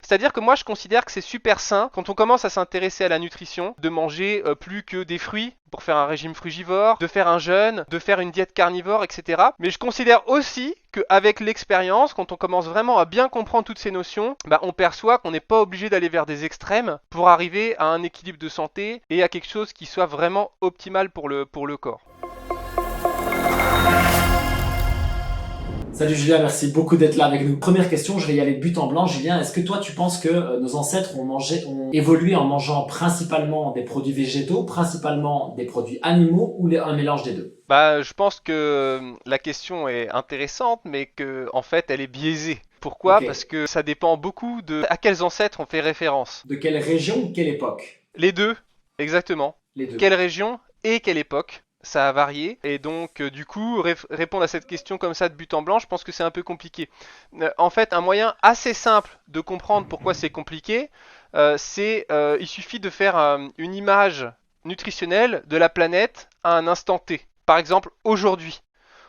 C'est-à-dire que moi je considère que c'est super sain quand on commence à s'intéresser à la nutrition, de manger plus que des fruits pour faire un régime frugivore, de faire un jeûne, de faire une diète carnivore, etc. Mais je considère aussi qu'avec l'expérience, quand on commence vraiment à bien comprendre toutes ces notions, on perçoit qu'on n'est pas obligé d'aller vers des extrêmes pour arriver à un équilibre de santé et à quelque chose qui soit vraiment optimal pour le corps. Salut Julien, merci beaucoup d'être là avec nous. Première question, je vais y aller de but en blanc. Julien, est-ce que toi tu penses que nos ancêtres ont évolué en mangeant principalement des produits végétaux, principalement des produits animaux ou un mélange des deux? Je pense que la question est intéressante, mais que en fait elle est biaisée. Pourquoi? Ok. Parce que ça dépend beaucoup de à quels ancêtres on fait référence. De quelle région ou quelle époque? Les deux, exactement. Les deux. Quelle région et quelle époque? Ça a varié. Et donc, du coup, répondre à cette question comme ça de but en blanc, je pense que c'est un peu compliqué. En fait, un moyen assez simple de comprendre pourquoi c'est compliqué, il suffit de faire une image nutritionnelle de la planète à un instant T. Par exemple, aujourd'hui,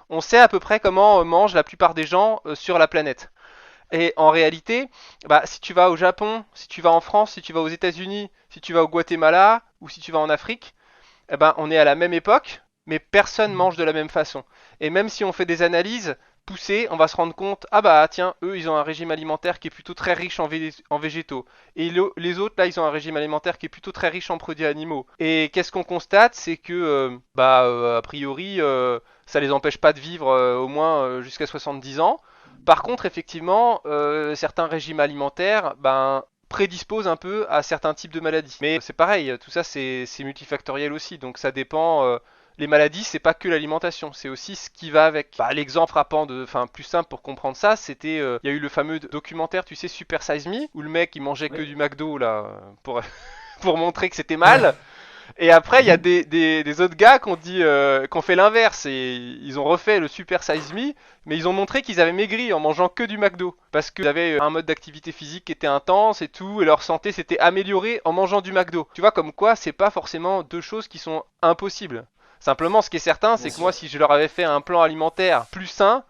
on sait à peu près comment mangent la plupart des gens sur la planète. Et en réalité, si tu vas au Japon, si tu vas en France, si tu vas aux États-Unis, si tu vas au Guatemala ou si tu vas en Afrique, on est à la même époque, mais personne mange de la même façon. Et même si on fait des analyses poussées, on va se rendre compte, ah bah tiens, eux ils ont un régime alimentaire qui est plutôt très riche en végétaux. Et les autres là, ils ont un régime alimentaire qui est plutôt très riche en produits animaux. Et qu'est-ce qu'on constate? C'est que, a priori, ça les empêche pas de vivre au moins jusqu'à 70 ans. Par contre, effectivement, certains régimes alimentaires, prédispose un peu à certains types de maladies. Mais c'est pareil, tout ça c'est multifactoriel aussi, donc ça dépend. Les maladies, c'est pas que l'alimentation, c'est aussi ce qui va avec. L'exemple frappant plus simple pour comprendre ça, c'était, il y a eu le fameux documentaire, tu sais, Super Size Me, où le mec il mangeait que Oui. du McDo là pour pour montrer que c'était mal. Et après, il y a Mhm. des autres gars qui ont fait l'inverse et ils ont refait le Super Size Me, mais ils ont montré qu'ils avaient maigri en mangeant que du McDo parce qu'ils avaient un mode d'activité physique qui était intense et tout, et leur santé s'était améliorée en mangeant du McDo. Tu vois, comme quoi, c'est pas forcément deux choses qui sont impossibles. Simplement, ce qui est certain, Bien c'est que moi, sûr. si je leur avais fait un plan alimentaire plus sain,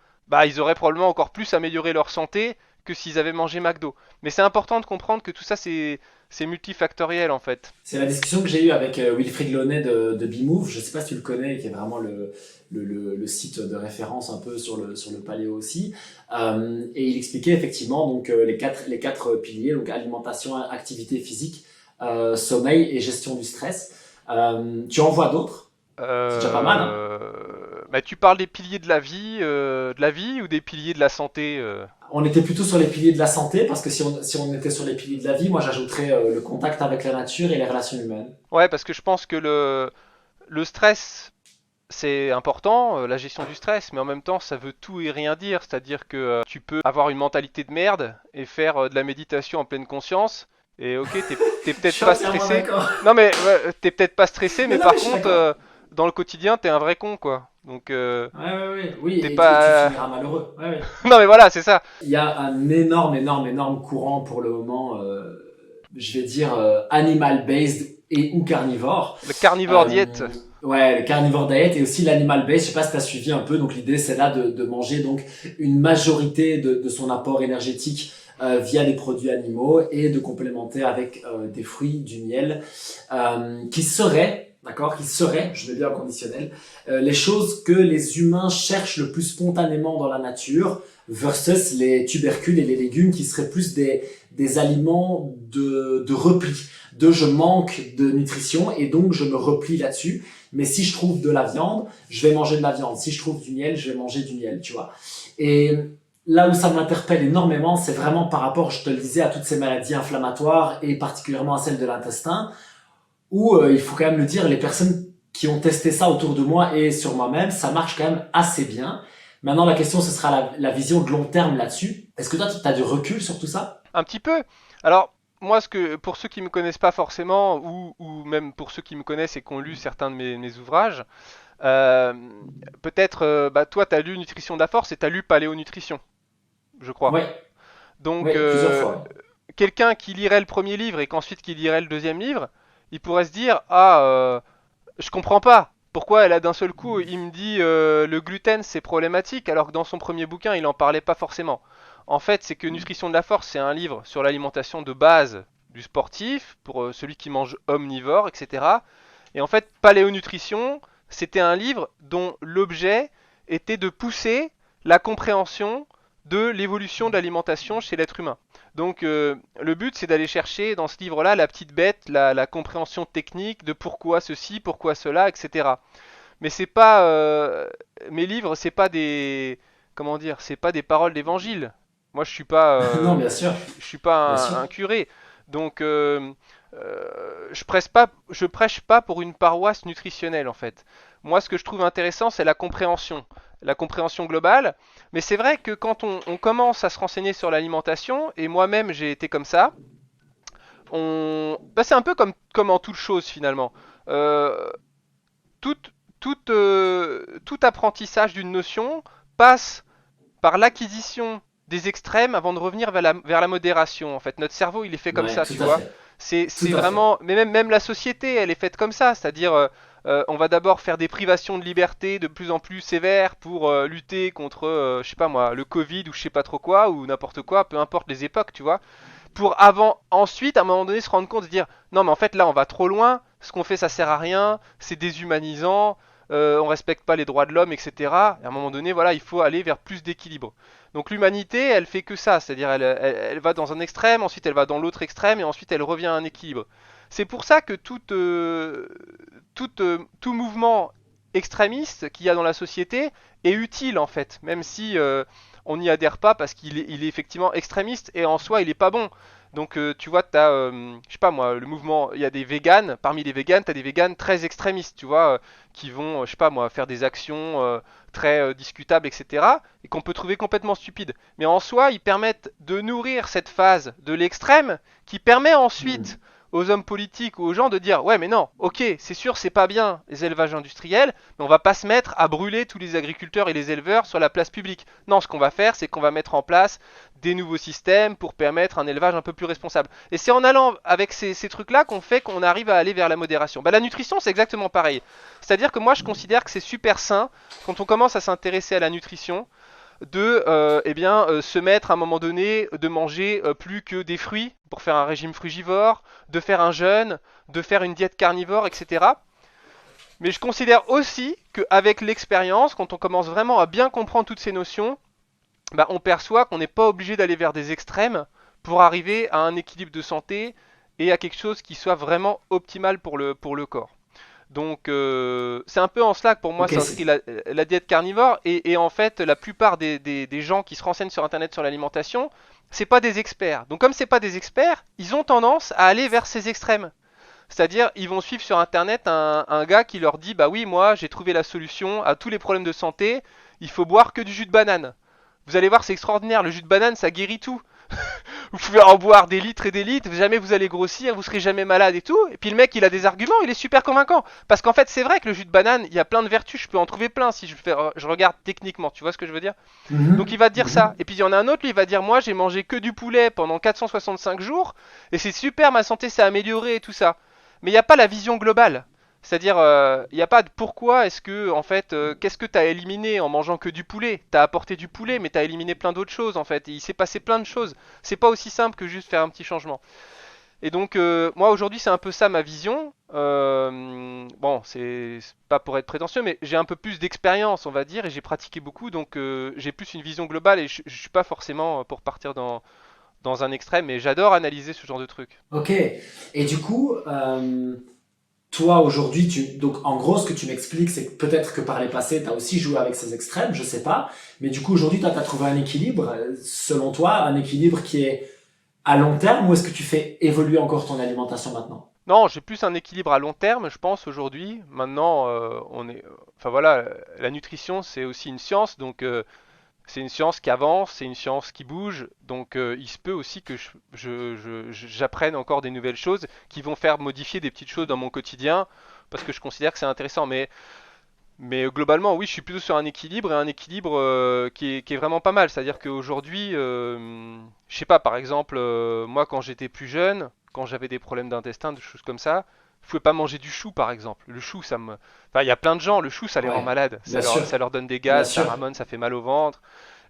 ils auraient probablement encore plus amélioré leur santé que s'ils avaient mangé McDo. Mais c'est important de comprendre que tout ça, c'est multifactoriel en fait. C'est la discussion que j'ai eue avec Wilfried Launay de Bimove. Je sais pas si tu le connais, qui est vraiment le site de référence un peu sur le paléo aussi. Et il expliquait effectivement donc les quatre piliers, donc alimentation, activité physique, sommeil et gestion du stress. Tu en vois d'autres? C'est déjà pas mal, hein? Tu parles des piliers de la vie ou des piliers de la santé On était plutôt sur les piliers de la santé, parce que si on était sur les piliers de la vie, moi j'ajouterais le contact avec la nature et les relations humaines. Ouais, parce que je pense que le stress, c'est important, la gestion du stress, mais en même temps, ça veut tout et rien dire. C'est-à-dire que tu peux avoir une mentalité de merde et faire de la méditation en pleine conscience. Et ok, t'es Je peut-être suis pas entièrement stressé. d'accord. Non, mais ouais, t'es peut-être pas stressé, mais Mais non, par mais je suis contre, d'accord. dans le quotidien, t'es un vrai con, quoi. Donc, Ouais, ouais, ouais. Oui, t'es et tu pas. finiras malheureux. Ouais, ouais. Non, mais voilà, c'est ça. Il y a un énorme, énorme, énorme courant pour le moment, je vais dire animal-based et ou carnivore. Le carnivore Euh, diète. ouais, le carnivore diet et aussi l'animal-based. Je sais pas si tu as suivi un peu. Donc l'idée, c'est là de manger donc une majorité de son apport énergétique via des produits animaux et de complémenter avec des fruits, du miel, qui seraient, d'accord, qui seraient, je mets bien en conditionnel, les choses que les humains cherchent le plus spontanément dans la nature versus les tubercules et les légumes qui seraient plus des aliments de repli, de je manque de nutrition et donc je me replie là-dessus. Mais si je trouve de la viande, je vais manger de la viande. Si je trouve du miel, je vais manger du miel, tu vois. Et là où ça m'interpelle énormément, c'est vraiment par rapport, je te le disais, à toutes ces maladies inflammatoires et particulièrement à celles de l'intestin, où il faut quand même le dire, les personnes qui ont testé ça autour de moi et sur moi-même, ça marche quand même assez bien. Maintenant, la question, ce sera la vision de long terme là-dessus. Est-ce que toi, tu as du recul sur tout ça? Un petit peu. Alors, moi, pour ceux qui me connaissent pas forcément, ou même pour ceux qui me connaissent et qui ont lu certains de mes ouvrages, euh, peut-être, toi, tu as lu Nutrition de la Force et tu as lu Paléonutrition, je crois. Ouais, Donc, ouais, plusieurs fois. Ouais. quelqu'un qui lirait le premier livre et qu'ensuite qui lirait le deuxième livre, il pourrait se dire, ah, je comprends pas. Pourquoi elle a d'un seul coup, il me dit le gluten c'est problématique alors que dans son premier bouquin il en parlait pas forcément. En fait, c'est que Nutrition de la force, c'est un livre sur l'alimentation de base du sportif, pour celui qui mange omnivore, etc. Et en fait, Paléonutrition, c'était un livre dont l'objet était de pousser la compréhension de l'évolution de l'alimentation chez l'être humain. Donc le but c'est d'aller chercher dans ce livre-là la petite bête, la compréhension technique de pourquoi ceci, pourquoi cela, etc. Mais c'est pas mes livres, c'est pas des comment dire, c'est pas des paroles d'évangile. Moi Non, bien sûr, je suis pas bien sûr. un curé, donc je prêche pas pour une paroisse nutritionnelle en fait. Moi, ce que je trouve intéressant, c'est la compréhension globale. Mais c'est vrai que quand on commence à se renseigner sur l'alimentation, et moi-même j'ai été comme ça, bah, c'est un peu comme en toute chose finalement. Euh, tout, tout apprentissage d'une notion passe par l'acquisition des extrêmes avant de revenir vers la modération. En fait, notre cerveau, il est fait comme Ouais, ça, tout tu à vois. fait. Tout C'est à fait. vraiment, mais même la société, elle est faite comme ça. C'est-à-dire, on va d'abord faire des privations de liberté de plus en plus sévères pour lutter contre, je sais pas moi, le Covid ou je sais pas trop quoi ou n'importe quoi, peu importe les époques, tu vois. Pour ensuite, à un moment donné, se rendre compte, de dire, non, mais en fait, là, on va trop loin. Ce qu'on fait, ça sert à rien. C'est déshumanisant. On respecte pas les droits de l'homme, etc. Et à un moment donné, voilà, il faut aller vers plus d'équilibre. Donc l'humanité, elle fait que ça, c'est-à-dire elle va dans un extrême, ensuite elle va dans l'autre extrême, et ensuite elle revient à un équilibre. C'est pour ça que tout mouvement extrémiste qu'il y a dans la société est utile en fait, même si on n'y adhère pas parce qu'il est effectivement extrémiste et en soi il est pas bon. Donc tu vois, t'as, je sais pas moi, le mouvement, il y a des véganes, parmi les véganes, t'as des véganes très extrémistes, tu vois, qui vont, je sais pas moi, faire des actions très discutables, etc., et qu'on peut trouver complètement stupides. Mais en soi, ils permettent de nourrir cette phase de l'extrême qui permet Hmm. ensuite aux hommes politiques ou aux gens de dire ouais mais non, ok, c'est sûr c'est pas bien les élevages industriels, mais on va pas se mettre à brûler tous les agriculteurs et les éleveurs sur la place publique. Non, ce qu'on va faire, c'est qu'on va mettre en place des nouveaux systèmes pour permettre un élevage un peu plus responsable. Et c'est en allant avec ces trucs-là qu'on fait qu'on arrive à aller vers la modération. Bah, la nutrition, c'est exactement pareil. C'est-à-dire que moi, je considère que c'est super sain quand on commence à s'intéresser à la nutrition de se mettre à un moment donné de manger plus que des fruits pour faire un régime frugivore, de faire un jeûne, de faire une diète carnivore, etc. Mais je considère aussi qu'avec l'expérience, quand on commence vraiment à bien comprendre toutes ces notions, bah, on perçoit qu'on n'est pas obligé d'aller vers des extrêmes pour arriver à un équilibre de santé et à quelque chose qui soit vraiment optimal pour le corps. Donc c'est un peu en cela que pour moi Ok, s'inscrit la diète carnivore et en fait la plupart des gens qui se renseignent sur internet sur l'alimentation, c'est pas des experts. Donc comme c'est pas des experts, ils ont tendance à aller vers ces extrêmes. C'est-à-dire ils vont suivre sur internet un gars qui leur dit bah oui moi j'ai trouvé la solution à tous les problèmes de santé, il faut boire que du jus de banane. Vous allez voir c'est extraordinaire, le jus de banane ça guérit tout. Vous pouvez en boire des litres et des litres, jamais vous allez grossir, vous serez jamais malade et tout. Et puis le mec, il a des arguments, il est super convaincant. Parce qu'en fait, c'est vrai que le jus de banane, il y a plein de vertus, je peux en trouver plein si je regarde techniquement, tu vois ce que je veux dire. Donc il Mhm, va te dire ça. mhm. Et puis il y en a un autre, lui, il va dire, moi j'ai mangé que du poulet pendant 465 jours, et c'est super, ma santé s'est améliorée et tout ça. Mais il n'y a pas la vision globale. C'est-à-dire, il n'y a pas de pourquoi est-ce que, en fait, qu'est-ce que tu as éliminé en mangeant que du poulet. Tu as apporté du poulet, mais tu as éliminé plein d'autres choses, en fait. Et il s'est passé plein de choses. C'est pas aussi simple que juste faire un petit changement. Et donc, moi, aujourd'hui, c'est un peu ça ma vision. Bon, c'est pas pour être prétentieux, mais j'ai un peu plus d'expérience, on va dire, et j'ai pratiqué beaucoup, donc j'ai plus une vision globale, et je suis pas forcément pour partir dans un extrême, mais j'adore analyser ce genre de trucs. Ok. Et du coup, toi aujourd'hui, donc en gros, ce que tu m'expliques, c'est que peut-être que par les passés, tu as aussi joué avec ces extrêmes, je sais pas. Mais du coup, aujourd'hui, tu as trouvé un équilibre, selon toi, un équilibre qui est à long terme, ou est-ce que tu fais évoluer encore ton alimentation maintenant? Non, j'ai plus un équilibre à long terme, je pense, aujourd'hui. Maintenant, enfin voilà, la nutrition, c'est aussi une science, donc c'est une science qui avance, c'est une science qui bouge, donc il se peut aussi que j'apprenne encore des nouvelles choses qui vont faire modifier des petites choses dans mon quotidien, parce que je considère que c'est intéressant. Mais globalement, oui, je suis plutôt sur un équilibre et un équilibre qui est vraiment pas mal. C'est-à-dire qu'aujourd'hui, je sais pas, par exemple, moi quand j'étais plus jeune, quand j'avais des problèmes d'intestin, des choses comme ça, je pouvais pas manger du chou, par exemple. Le chou, ça me, enfin, il y a plein de gens, le chou, ça les rend Ouais, malades. bien sûr, Ça leur donne des bien gaz, ça sûr. ramone, ça fait mal au ventre.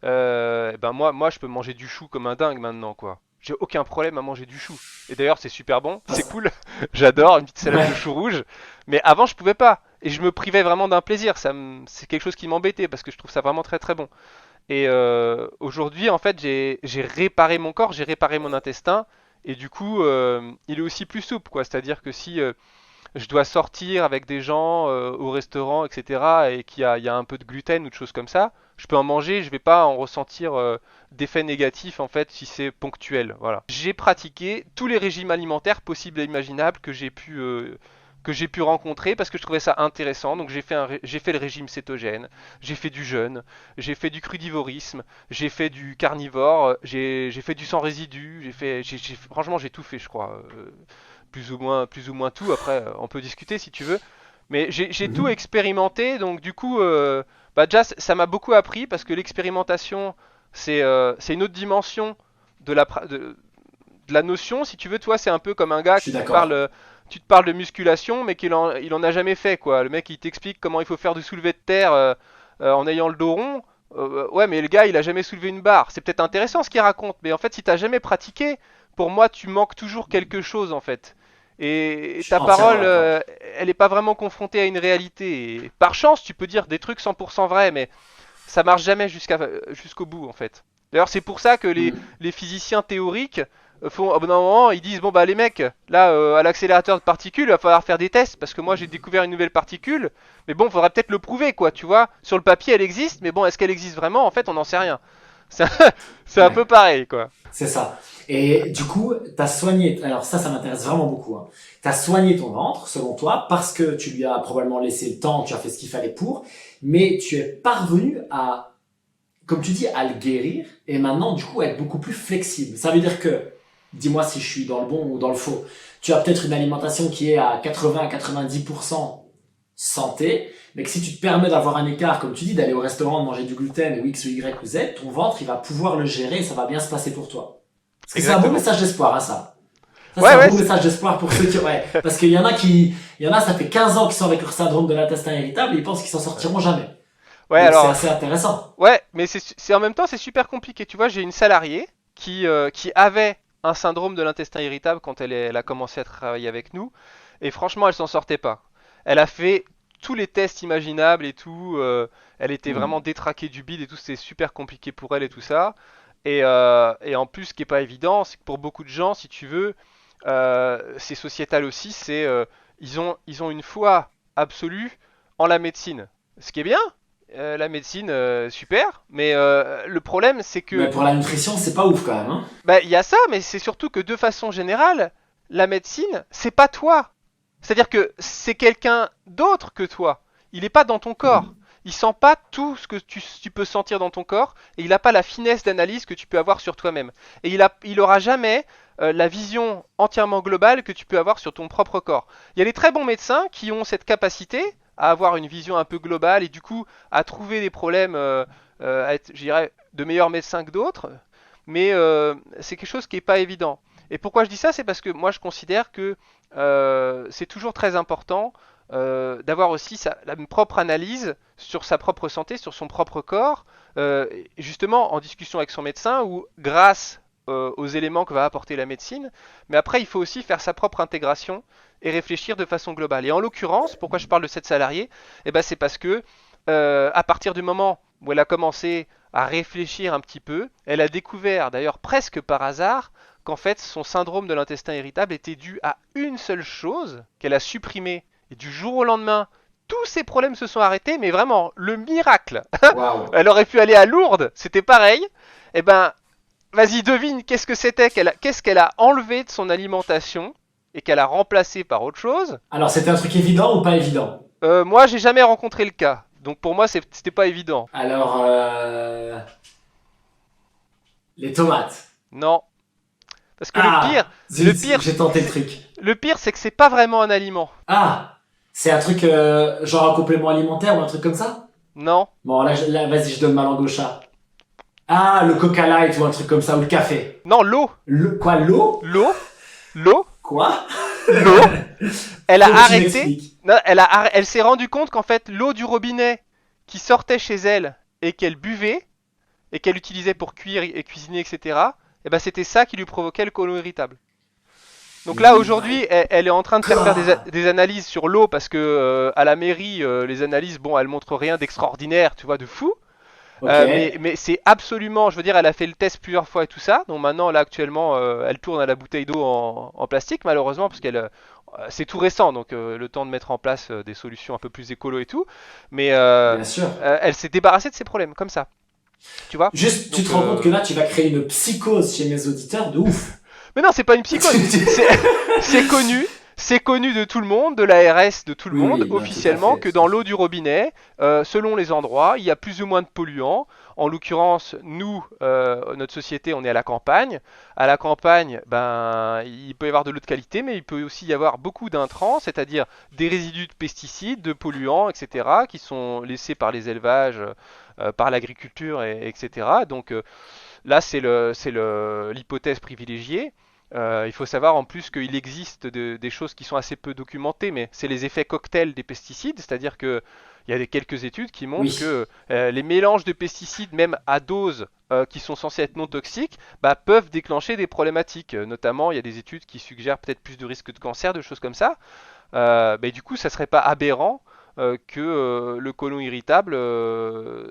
Ben moi, je peux manger du chou comme un dingue maintenant, quoi. J'ai aucun problème à manger du chou. Et d'ailleurs, c'est super bon, c'est cool. J'adore une petite salade de Ouais. chou rouge. Mais avant, je pouvais pas. Et je me privais vraiment d'un plaisir. C'est quelque chose qui m'embêtait parce que je trouve ça vraiment très très bon. Et aujourd'hui, en fait, j'ai réparé mon corps, j'ai réparé mon intestin. Et du coup, il est aussi plus souple, quoi. C'est-à-dire que si je dois sortir avec des gens au restaurant, etc., et il y a un peu de gluten ou de choses comme ça, je peux en manger, je vais pas en ressentir d'effets négatifs en fait si c'est ponctuel. Voilà. J'ai pratiqué tous les régimes alimentaires possibles et imaginables que j'ai pu rencontrer parce que je trouvais ça intéressant. Donc j'ai fait le régime cétogène, j'ai fait du jeûne, j'ai fait du crudivorisme, j'ai fait du carnivore, j'ai fait du sans résidu, franchement j'ai tout fait je crois. Plus ou moins tout. Après, on peut discuter si tu veux. Mais j'ai tout Mhm. expérimenté, donc du coup, bah déjà, ça m'a beaucoup appris parce que l'expérimentation, c'est une autre dimension de de la notion. Si tu veux, toi, c'est un peu comme un gars Je suis qui d'accord. tu te parles de musculation, mais il en a jamais fait, quoi. Le mec, il t'explique comment il faut faire du soulevé de terre en ayant le dos rond. Ouais, mais le gars, il a jamais soulevé une barre. C'est peut-être intéressant ce qu'il raconte, mais en fait, si t'as jamais pratiqué, pour moi, tu manques toujours quelque chose, en fait. Et Je suis ta entièrement parole, d'accord. elle n'est pas vraiment confrontée à une réalité. Et par chance, tu peux dire des trucs 100% vrais, mais ça marche jamais jusqu'au bout, en fait. D'ailleurs, c'est pour ça que Mhm. les physiciens théoriques font, au bout d'un moment, ils disent, bon bah les mecs, là, à l'accélérateur de particules, il va falloir faire des tests, parce que moi j'ai découvert une nouvelle particule, mais bon, faudrait peut-être le prouver, quoi, tu vois. Sur le papier, elle existe, mais bon, est-ce qu'elle existe vraiment? En fait, on n'en sait rien. C'est un, c'est un peu Ouais. pareil, quoi. C'est ça. Et du coup, t'as soigné, alors ça m'intéresse vraiment beaucoup, hein. T'as soigné ton ventre, selon toi, parce que tu lui as probablement laissé le temps, tu as fait ce qu'il fallait pour, mais tu es parvenu à, comme tu dis, à le guérir, et maintenant, du coup, à être beaucoup plus flexible. Ça veut dire que, dis-moi si je suis dans le bon ou dans le faux, tu as peut-être une alimentation qui est à 80 à 90% santé, mais que si tu te permets d'avoir un écart, comme tu dis, d'aller au restaurant, de manger du gluten ou X ou Y ou Z, ton ventre, il va pouvoir le gérer et ça va bien se passer pour toi. Parce que c'est un beau Exactement. message d'espoir, hein, ça. Ça, c'est Ouais, un ouais, beau message d'espoir pour ceux qui, ouais. Parce il y en a, ça fait 15 ans qu'ils sont avec leur syndrome de l'intestin irritable et ils pensent qu'ils s'en sortiront jamais. ouais, Donc c'est alors, assez intéressant. ouais, mais c'est en même temps, c'est super compliqué. Tu vois, j'ai une salariée qui avait un syndrome de l'intestin irritable quand elle a commencé à travailler avec nous, et franchement, elle s'en sortait pas. Elle a fait tous les tests imaginables et tout. Elle était vraiment Hmm. détraquée du bide et tout. C'était super compliqué pour elle et tout ça. Et en plus, ce qui est pas évident, c'est que pour beaucoup de gens, si tu veux, c'est sociétal aussi. Ils ont une foi absolue en la médecine. Ce qui est bien, la médecine, super. Mais le problème, c'est Mais que pour la nutrition, c'est pas ouf quand même, hein. bah, il y a ça, mais c'est surtout que de façon générale, la médecine, c'est pas toi. C'est-à-dire que c'est quelqu'un d'autre que toi. Il n'est pas dans ton corps. Hmm. Il sent pas tout ce que tu peux sentir dans ton corps et il n'a pas la finesse d'analyse que tu peux avoir sur toi-même. Et il aura jamais la vision entièrement globale que tu peux avoir sur ton propre corps. Il y a des très bons médecins qui ont cette capacité à avoir une vision un peu globale et du coup à trouver des problèmes, à être, je dirais, de meilleurs médecins que d'autres mais c'est quelque chose qui n'est pas évident. Et pourquoi je dis ça? C'est parce que moi je considère que c'est toujours très important d'avoir aussi la propre analyse sur sa propre santé, sur son propre corps, justement en discussion avec son médecin ou grâce aux éléments que va apporter la médecine. Mais après, il faut aussi faire sa propre intégration et réfléchir de façon globale. Et en l'occurrence, pourquoi je parle de cette salariée? Eh ben, c'est parce que à partir du moment où elle a commencé à réfléchir un petit peu, elle a découvert, d'ailleurs presque par hasard, qu'en fait son syndrome de l'intestin irritable était dû à une seule chose qu'elle a supprimée. Et du jour au lendemain, tous ses problèmes se sont arrêtés, mais vraiment, le miracle. Waouh. Elle aurait pu aller à Lourdes, c'était pareil. Eh ben, vas-y, devine, qu'est-ce qu'elle a enlevé de son alimentation et qu'elle a remplacé par autre chose. Alors c'était un truc évident ou pas évident? Moi, j'ai jamais rencontré le cas. Donc pour moi, c'était pas évident. Alors, les tomates. Non. Parce que Ah, le zut, pire, j'ai tenté le truc. le pire, c'est que c'est pas vraiment un aliment. Ah, c'est un truc genre un complément alimentaire ou un truc comme ça? Non, Bon, là vas-y, je donne ma langue au chat. Ah, le Coca Light ou un truc comme ça, ou le café. non, l'eau, Quoi, l'eau? l'eau, l'eau, Quoi? l'eau. Elle a Faut que tu arrêté. m'expliques. Non, elle s'est rendue compte qu'en fait, l'eau du robinet qui sortait chez elle et qu'elle buvait, et qu'elle utilisait pour cuire et cuisiner, etc., et ben c'était ça qui lui provoquait le côlon irritable. Donc là aujourd'hui, elle est en train de faire God. des analyses sur l'eau parce que à la mairie, les analyses, bon, elles montrent rien d'extraordinaire, tu vois, de fou. Ok. Mais c'est absolument, je veux dire, elle a fait le test plusieurs fois et tout ça. Donc maintenant, là actuellement, elle tourne à la bouteille d'eau en plastique, malheureusement, parce qu'elle, c'est tout récent, donc le temps de mettre en place des solutions un peu plus écolo et tout. Mais Bien sûr. elle s'est débarrassée de ses problèmes, comme ça, tu vois. Juste, tu Donc, te rends compte que là, tu vas créer une psychose chez mes auditeurs de ouf. mais non, c'est pas une psychose. C'est c'est connu. C'est connu de tout le monde, de l'ARS, de tout le Oui, monde, oui, non, tout à officiellement, fait, que tout à dans fait. l'eau du robinet, selon les endroits, il y a plus ou moins de polluants. En l'occurrence, nous, notre société, on est à la campagne. À la campagne, ben, il peut y avoir de l'eau de qualité, mais il peut aussi y avoir beaucoup d'intrants, c'est-à-dire des résidus de pesticides, de polluants, etc., qui sont laissés par les élevages, par l'agriculture, etc. Donc, là, l'hypothèse privilégiée. Il faut savoir en plus qu'il existe des choses qui sont assez peu documentées, mais c'est les effets cocktails des pesticides, c'est-à-dire que il y a quelques études qui montrent Oui, que les mélanges de pesticides, même à dose qui sont censés être non toxiques, bah, peuvent déclencher des problématiques. Notamment, il y a des études qui suggèrent peut-être plus de risques de cancer, de choses comme ça. Mais du coup, ça serait pas aberrant que le côlon irritable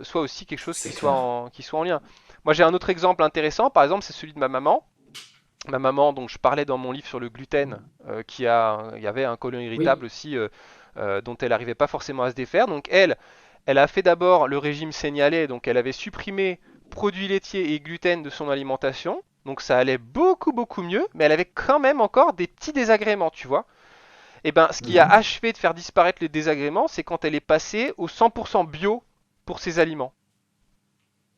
soit aussi quelque chose c'est clair. qui soit en lien. Moi, j'ai un autre exemple intéressant, par exemple, c'est celui de ma maman. Ma maman, dont je parlais dans mon livre sur le gluten, il y avait un côlon irritable Oui, aussi dont elle n'arrivait pas forcément à se défaire. Donc elle a fait d'abord le régime signalé, donc elle avait supprimé produits laitiers et gluten de son alimentation. Donc ça allait beaucoup beaucoup mieux, mais elle avait quand même encore des petits désagréments, tu vois. Et ben, ce qui a mhm. achevé de faire disparaître les désagréments, c'est quand elle est passée au 100% bio pour ses aliments.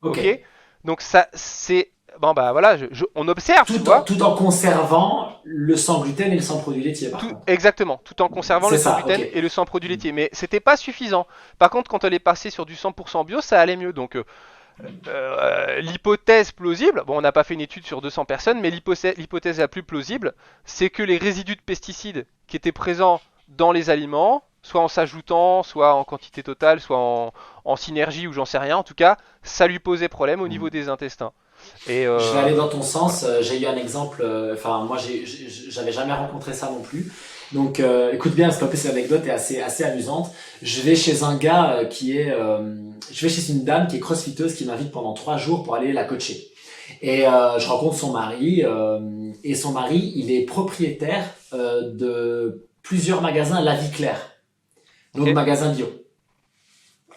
Ok. Ok. Donc ça, c'est bon bah voilà, on observe, tu vois. Tout en conservant le sans gluten et le sans produit laitier, par Tout, contre. exactement, tout en conservant le C'est sans ça, ok. gluten et le sans produit laitier. Mais c'était pas suffisant. Par contre, quand elle est passée sur du 100% bio, ça allait mieux. Donc, l'hypothèse plausible, bon, on n'a pas fait une étude sur 200 personnes, mais l'hypothèse la plus plausible, c'est que les résidus de pesticides qui étaient présents dans les aliments, soit en s'ajoutant, soit en quantité totale, soit en synergie ou j'en sais rien, en tout cas, ça lui posait problème au niveau des intestins. Et Je vais aller dans ton voilà. sens. J'ai eu un exemple. Enfin, moi, j'avais jamais rencontré ça non plus. Donc, écoute bien, parce qu'en plus l'anecdote est assez amusante. Je vais chez un gars je vais chez une dame qui est crossfiteuse qui m'invite pendant 3 jours pour aller la coacher. Et je rencontre son mari. Et son mari, il est propriétaire de plusieurs magasins La Vie Claire, donc Ok. magasins bio.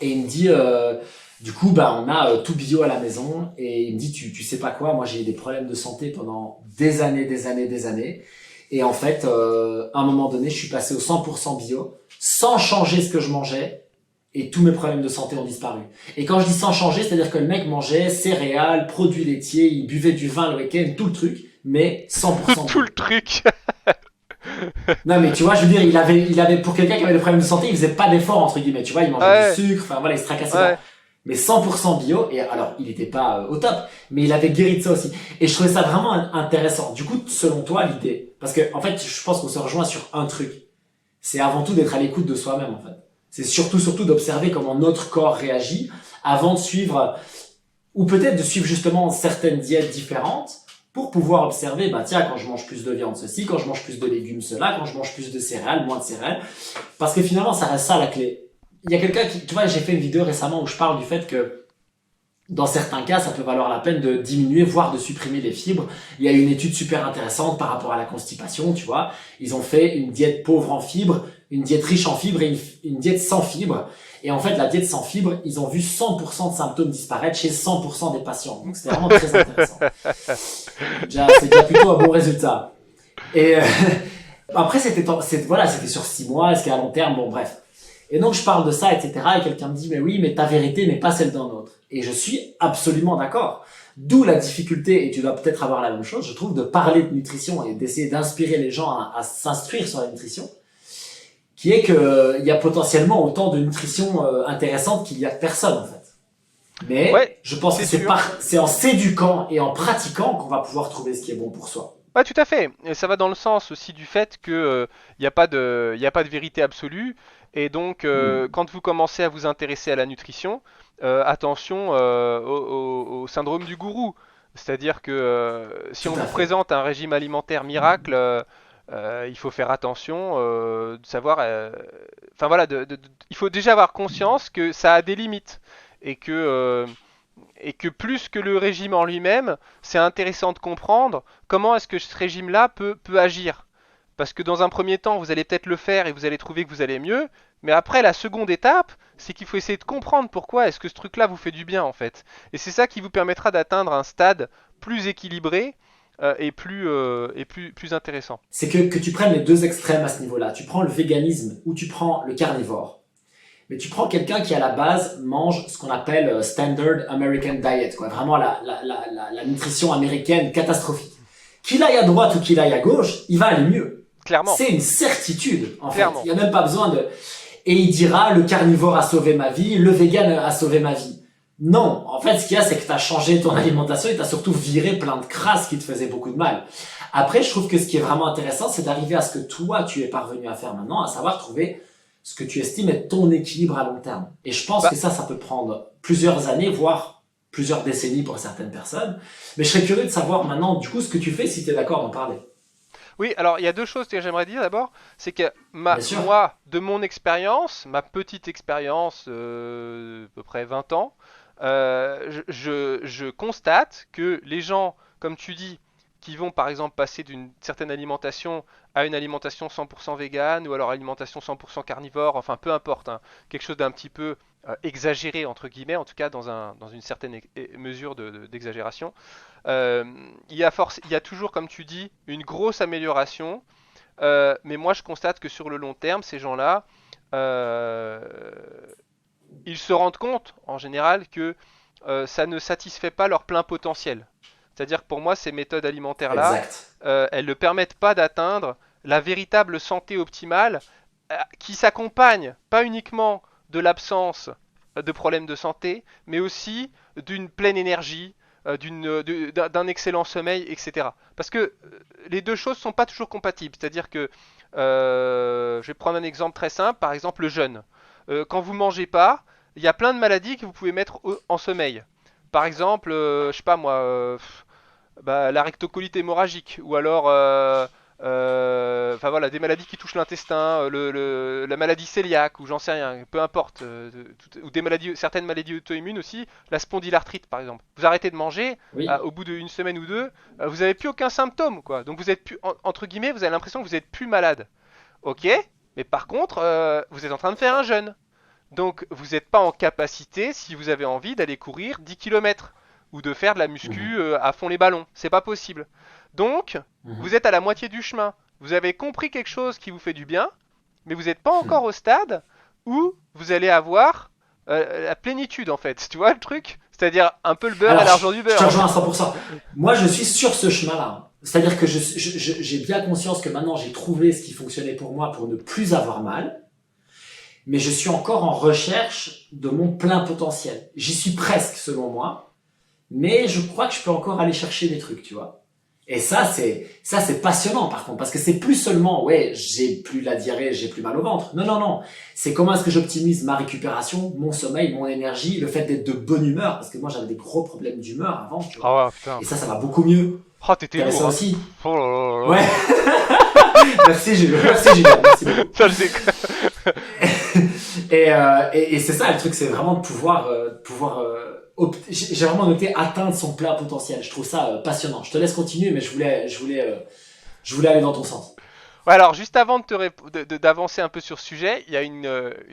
Et il me dit, du coup, bah, on a tout bio à la maison. Et il me dit, tu sais pas quoi, moi j'ai eu des problèmes de santé pendant des années, des années, des années. Et en fait, à un moment donné, je suis passé au 100% bio, sans changer ce que je mangeais. Et tous mes problèmes de santé ont disparu. Et quand je dis sans changer, c'est-à-dire que le mec mangeait céréales, produits laitiers, il buvait du vin le week-end, tout le truc, mais 100% Tout bio. le truc. Non, mais tu vois, je veux dire, pour quelqu'un qui avait des problèmes de santé, il faisait pas d'effort, entre guillemets. Tu vois, il mangeait du Ouais, sucre, enfin voilà, il se tracassait pas. ouais. Mais 100% bio, et alors, il était pas au top, mais il avait guéri de ça aussi. Et je trouvais ça vraiment intéressant. Du coup, selon toi, l'idée, parce que, en fait, je pense qu'on se rejoint sur un truc. C'est avant tout d'être à l'écoute de soi-même, en fait. C'est surtout d'observer comment notre corps réagit avant de suivre, ou peut-être de suivre justement certaines diètes différentes pour pouvoir observer, bah tiens, quand je mange plus de viande, ceci, quand je mange plus de légumes, cela, quand je mange plus de céréales, moins de céréales. Parce que finalement, ça reste ça la clé. Il y a quelqu'un qui, tu vois, j'ai fait une vidéo récemment où je parle du fait que dans certains cas, ça peut valoir la peine de diminuer, voire de supprimer les fibres. Il y a une étude super intéressante par rapport à la constipation, tu vois. Ils ont fait une diète pauvre en fibres, une diète riche en fibres et une diète sans fibres. Et en fait, la diète sans fibres, ils ont vu 100% de symptômes disparaître chez 100% des patients. Donc c'était vraiment très intéressant. C'est déjà plutôt un bon résultat. Et après, c'était sur 6 mois, est-ce qu'à long terme, bon bref. Et donc je parle de ça, etc. Et quelqu'un me dit, mais oui, mais ta vérité n'est pas celle d'un autre. Et je suis absolument d'accord. D'où la difficulté, et tu dois peut-être avoir la même chose, je trouve, de parler de nutrition et d'essayer d'inspirer les gens à s'instruire sur la nutrition, qui est que il y a potentiellement autant de nutrition intéressante qu'il y a de personnes, en fait. Ouais, Mais je pense que c'est sûr. c'est en s'éduquant et en pratiquant qu'on va pouvoir trouver ce qui est bon pour soi. Ouais, tout à fait. Et ça va dans le sens aussi du fait que il n'y a pas de, y a pas de vérité absolue. Et donc, Hmm. quand vous commencez à vous intéresser à la nutrition, attention au syndrome du gourou. C'est-à-dire que si Tout on à vous fait. présente un régime alimentaire miracle, il faut faire attention de savoir. Enfin voilà, il faut déjà avoir conscience que ça a des limites et que plus que le régime en lui-même, c'est intéressant de comprendre comment est-ce que ce régime-là peut agir. Parce que dans un premier temps, vous allez peut-être le faire et vous allez trouver que vous allez mieux, mais après, la seconde étape, c'est qu'il faut essayer de comprendre pourquoi est-ce que ce truc-là vous fait du bien en fait. Et c'est ça qui vous permettra d'atteindre un stade plus équilibré plus intéressant. C'est que tu prennes les deux extrêmes à ce niveau-là. Tu prends le véganisme ou tu prends le carnivore. Mais tu prends quelqu'un qui à la base mange ce qu'on appelle Standard American Diet, quoi. Vraiment la nutrition américaine catastrophique. Qu'il aille à droite ou qu'il aille à gauche, il va aller mieux. Clairement, C'est une certitude, en fait. Il clairement. n'y a même pas besoin de... Et il dira, le carnivore a sauvé ma vie, le vegan a sauvé ma vie. Non, en fait, ce qu'il y a, c'est que tu as changé ton alimentation et tu as surtout viré plein de crasses qui te faisaient beaucoup de mal. Après, je trouve que ce qui est vraiment intéressant, c'est d'arriver à ce que toi, tu es parvenu à faire maintenant, à savoir trouver ce que tu estimes être ton équilibre à long terme. Et je pense Bah, que ça peut prendre plusieurs années, voire plusieurs décennies pour certaines personnes. Mais je serais curieux de savoir maintenant, du coup, ce que tu fais, si tu es d'accord d'en parler. oui, alors il y a deux choses que j'aimerais dire d'abord, c'est que Bien sûr. moi, de mon expérience, ma petite expérience, à peu près 20 ans, je constate que les gens, comme tu dis, qui vont par exemple passer d'une certaine alimentation à une alimentation 100% végane ou alors alimentation 100% carnivore, enfin peu importe, hein, quelque chose d'un petit peu exagéré entre guillemets, en tout cas dans une certaine mesure d'exagération. Euh, il y a toujours, comme tu dis, une grosse amélioration, mais moi je constate que sur le long terme, ces gens-là, euh, ils se rendent compte en général que ça ne satisfait pas leur plein potentiel. C'est-à-dire que pour moi, ces méthodes alimentaires-là, Exact. elles ne permettent pas d'atteindre la véritable santé optimale qui s'accompagne pas uniquement de l'absence de problèmes de santé, mais aussi d'une pleine énergie, d'un excellent sommeil, etc. Parce que les deux choses ne sont pas toujours compatibles. C'est-à-dire que, je vais prendre un exemple très simple, par exemple le jeûne. Quand vous mangez pas, il y a plein de maladies que vous pouvez mettre en sommeil. Par exemple, je sais pas moi, bah, la rectocolite hémorragique, ou alors, enfin voilà, des maladies qui touchent l'intestin, la maladie cœliaque, ou j'en sais rien, peu importe, ou des maladies, certaines maladies auto-immunes aussi, la spondylarthrite par exemple. Vous arrêtez de manger, Oui. au bout d'une semaine ou deux, vous avez plus aucun symptôme, quoi. Donc vous êtes plus, entre guillemets, vous avez l'impression que vous êtes plus malade. Ok, mais par contre, vous êtes en train de faire un jeûne. Donc vous n'êtes pas en capacité, si vous avez envie, d'aller courir 10 km ou de faire de la muscu Mhm. à fond les ballons. C'est pas possible. Donc, vous Mhm. êtes à la moitié du chemin. Vous avez compris quelque chose qui vous fait du bien, mais vous n'êtes pas encore au stade où vous allez avoir la plénitude en fait. Tu vois le truc? C'est-à-dire un peu le beurre et Alors, l'argent du je te beurre en rejoins à fait. 100%. Moi, je suis sur ce chemin-là. C'est-à-dire que j'ai bien conscience que maintenant, j'ai trouvé ce qui fonctionnait pour moi pour ne plus avoir mal. Mais je suis encore en recherche de mon plein potentiel. J'y suis presque, selon moi. Mais je crois que je peux encore aller chercher des trucs, tu vois. Et ça c'est passionnant par contre, parce que c'est plus seulement, ouais, j'ai plus la diarrhée, j'ai plus mal au ventre. Non, non, non. C'est comment est-ce que j'optimise ma récupération, mon sommeil, mon énergie, le fait d'être de bonne humeur, parce que moi j'avais des gros problèmes d'humeur avant, tu vois. Ah ouais, putain. Et ça va beaucoup mieux. Oh, t'étais T'avais ça lourd, hein. aussi? Oh là là là Ouais. là. Merci Julien, merci Julien, merci beaucoup. Ça, je sais. Et c'est ça le truc, c'est vraiment de pouvoir j'ai vraiment noté atteindre son plein potentiel. Je trouve ça passionnant. Je te laisse continuer, mais je voulais aller dans ton sens. Ouais, alors juste avant d'avancer un peu sur ce sujet, il y a une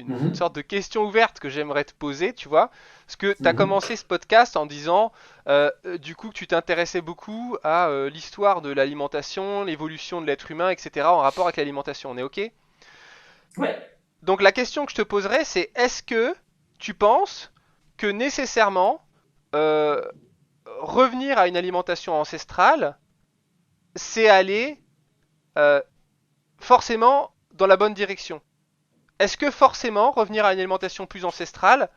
Mhm, sorte de question ouverte que j'aimerais te poser, tu vois. Parce que tu as mhm, commencé ce podcast en disant du coup que tu t'intéressais beaucoup à l'histoire de l'alimentation, l'évolution de l'être humain, etc. en rapport avec l'alimentation. On est OK? ouais. Donc la question que je te poserais, c'est est-ce que tu penses que nécessairement euh, revenir à une alimentation ancestrale, c'est aller euh, forcément dans la bonne direction? Est-ce que forcément revenir à une alimentation plus ancestrale,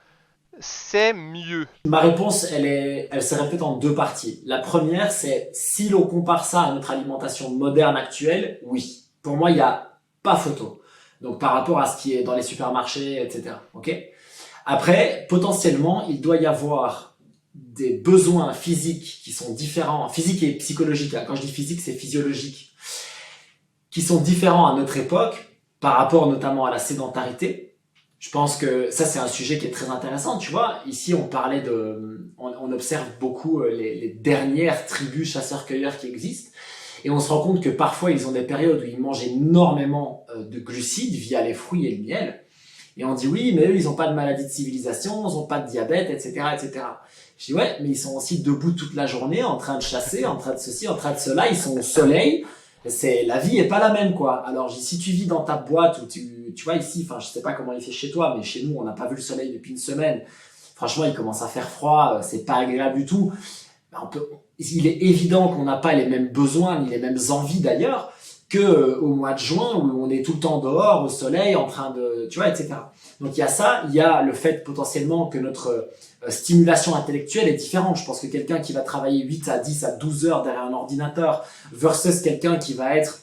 c'est mieux? Ma réponse, elle se répète en deux parties. La première, c'est si l'on compare ça à notre alimentation moderne actuelle, oui. Pour moi, il n'y a pas photo. Donc par rapport à ce qui est dans les supermarchés, etc. Ok. Après, potentiellement, il doit y avoir des besoins physiques qui sont différents, physiques et psychologiques. Quand je dis physique, c'est physiologique, qui sont différents à notre époque par rapport notamment à la sédentarité. Je pense que ça, c'est un sujet qui est très intéressant. Tu vois, ici, on observe beaucoup les dernières tribus chasseurs-cueilleurs qui existent. Et on se rend compte que parfois, ils ont des périodes où ils mangent énormément de glucides via les fruits et le miel. Et on dit oui, mais eux, ils n'ont pas de maladie de civilisation, ils n'ont pas de diabète, etc., etc. Je dis ouais, mais ils sont aussi debout toute la journée, en train de chasser, en train de ceci, en train de cela. Ils sont au soleil. La vie est pas la même, quoi. Alors, si tu vis dans ta boîte ou tu vois ici, enfin, je sais pas comment il fait chez toi, mais chez nous, on n'a pas vu le soleil depuis une semaine. Franchement, il commence à faire froid, c'est pas agréable du tout. Il est évident qu'on n'a pas les mêmes besoins ni les mêmes envies d'ailleurs que au mois de juin où on est tout le temps dehors au soleil en train de, tu vois, etc. Donc il y a ça, il y a le fait potentiellement que notre stimulation intellectuelle est différente. Je pense que quelqu'un qui va travailler 8 à 10 à 12 heures derrière un ordinateur versus quelqu'un qui va être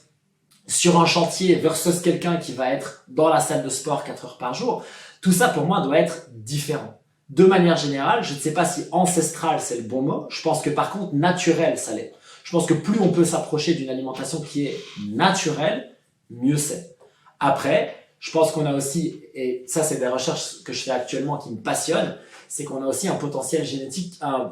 sur un chantier versus quelqu'un qui va être dans la salle de sport 4 heures par jour, tout ça pour moi doit être différent. De manière générale, je ne sais pas si ancestral c'est le bon mot, je pense que par contre naturel ça l'est. Je pense que plus on peut s'approcher d'une alimentation qui est naturelle, mieux c'est. Après, je pense qu'on a aussi, et ça c'est des recherches que je fais actuellement qui me passionnent, c'est qu'on a aussi un potentiel génétique, un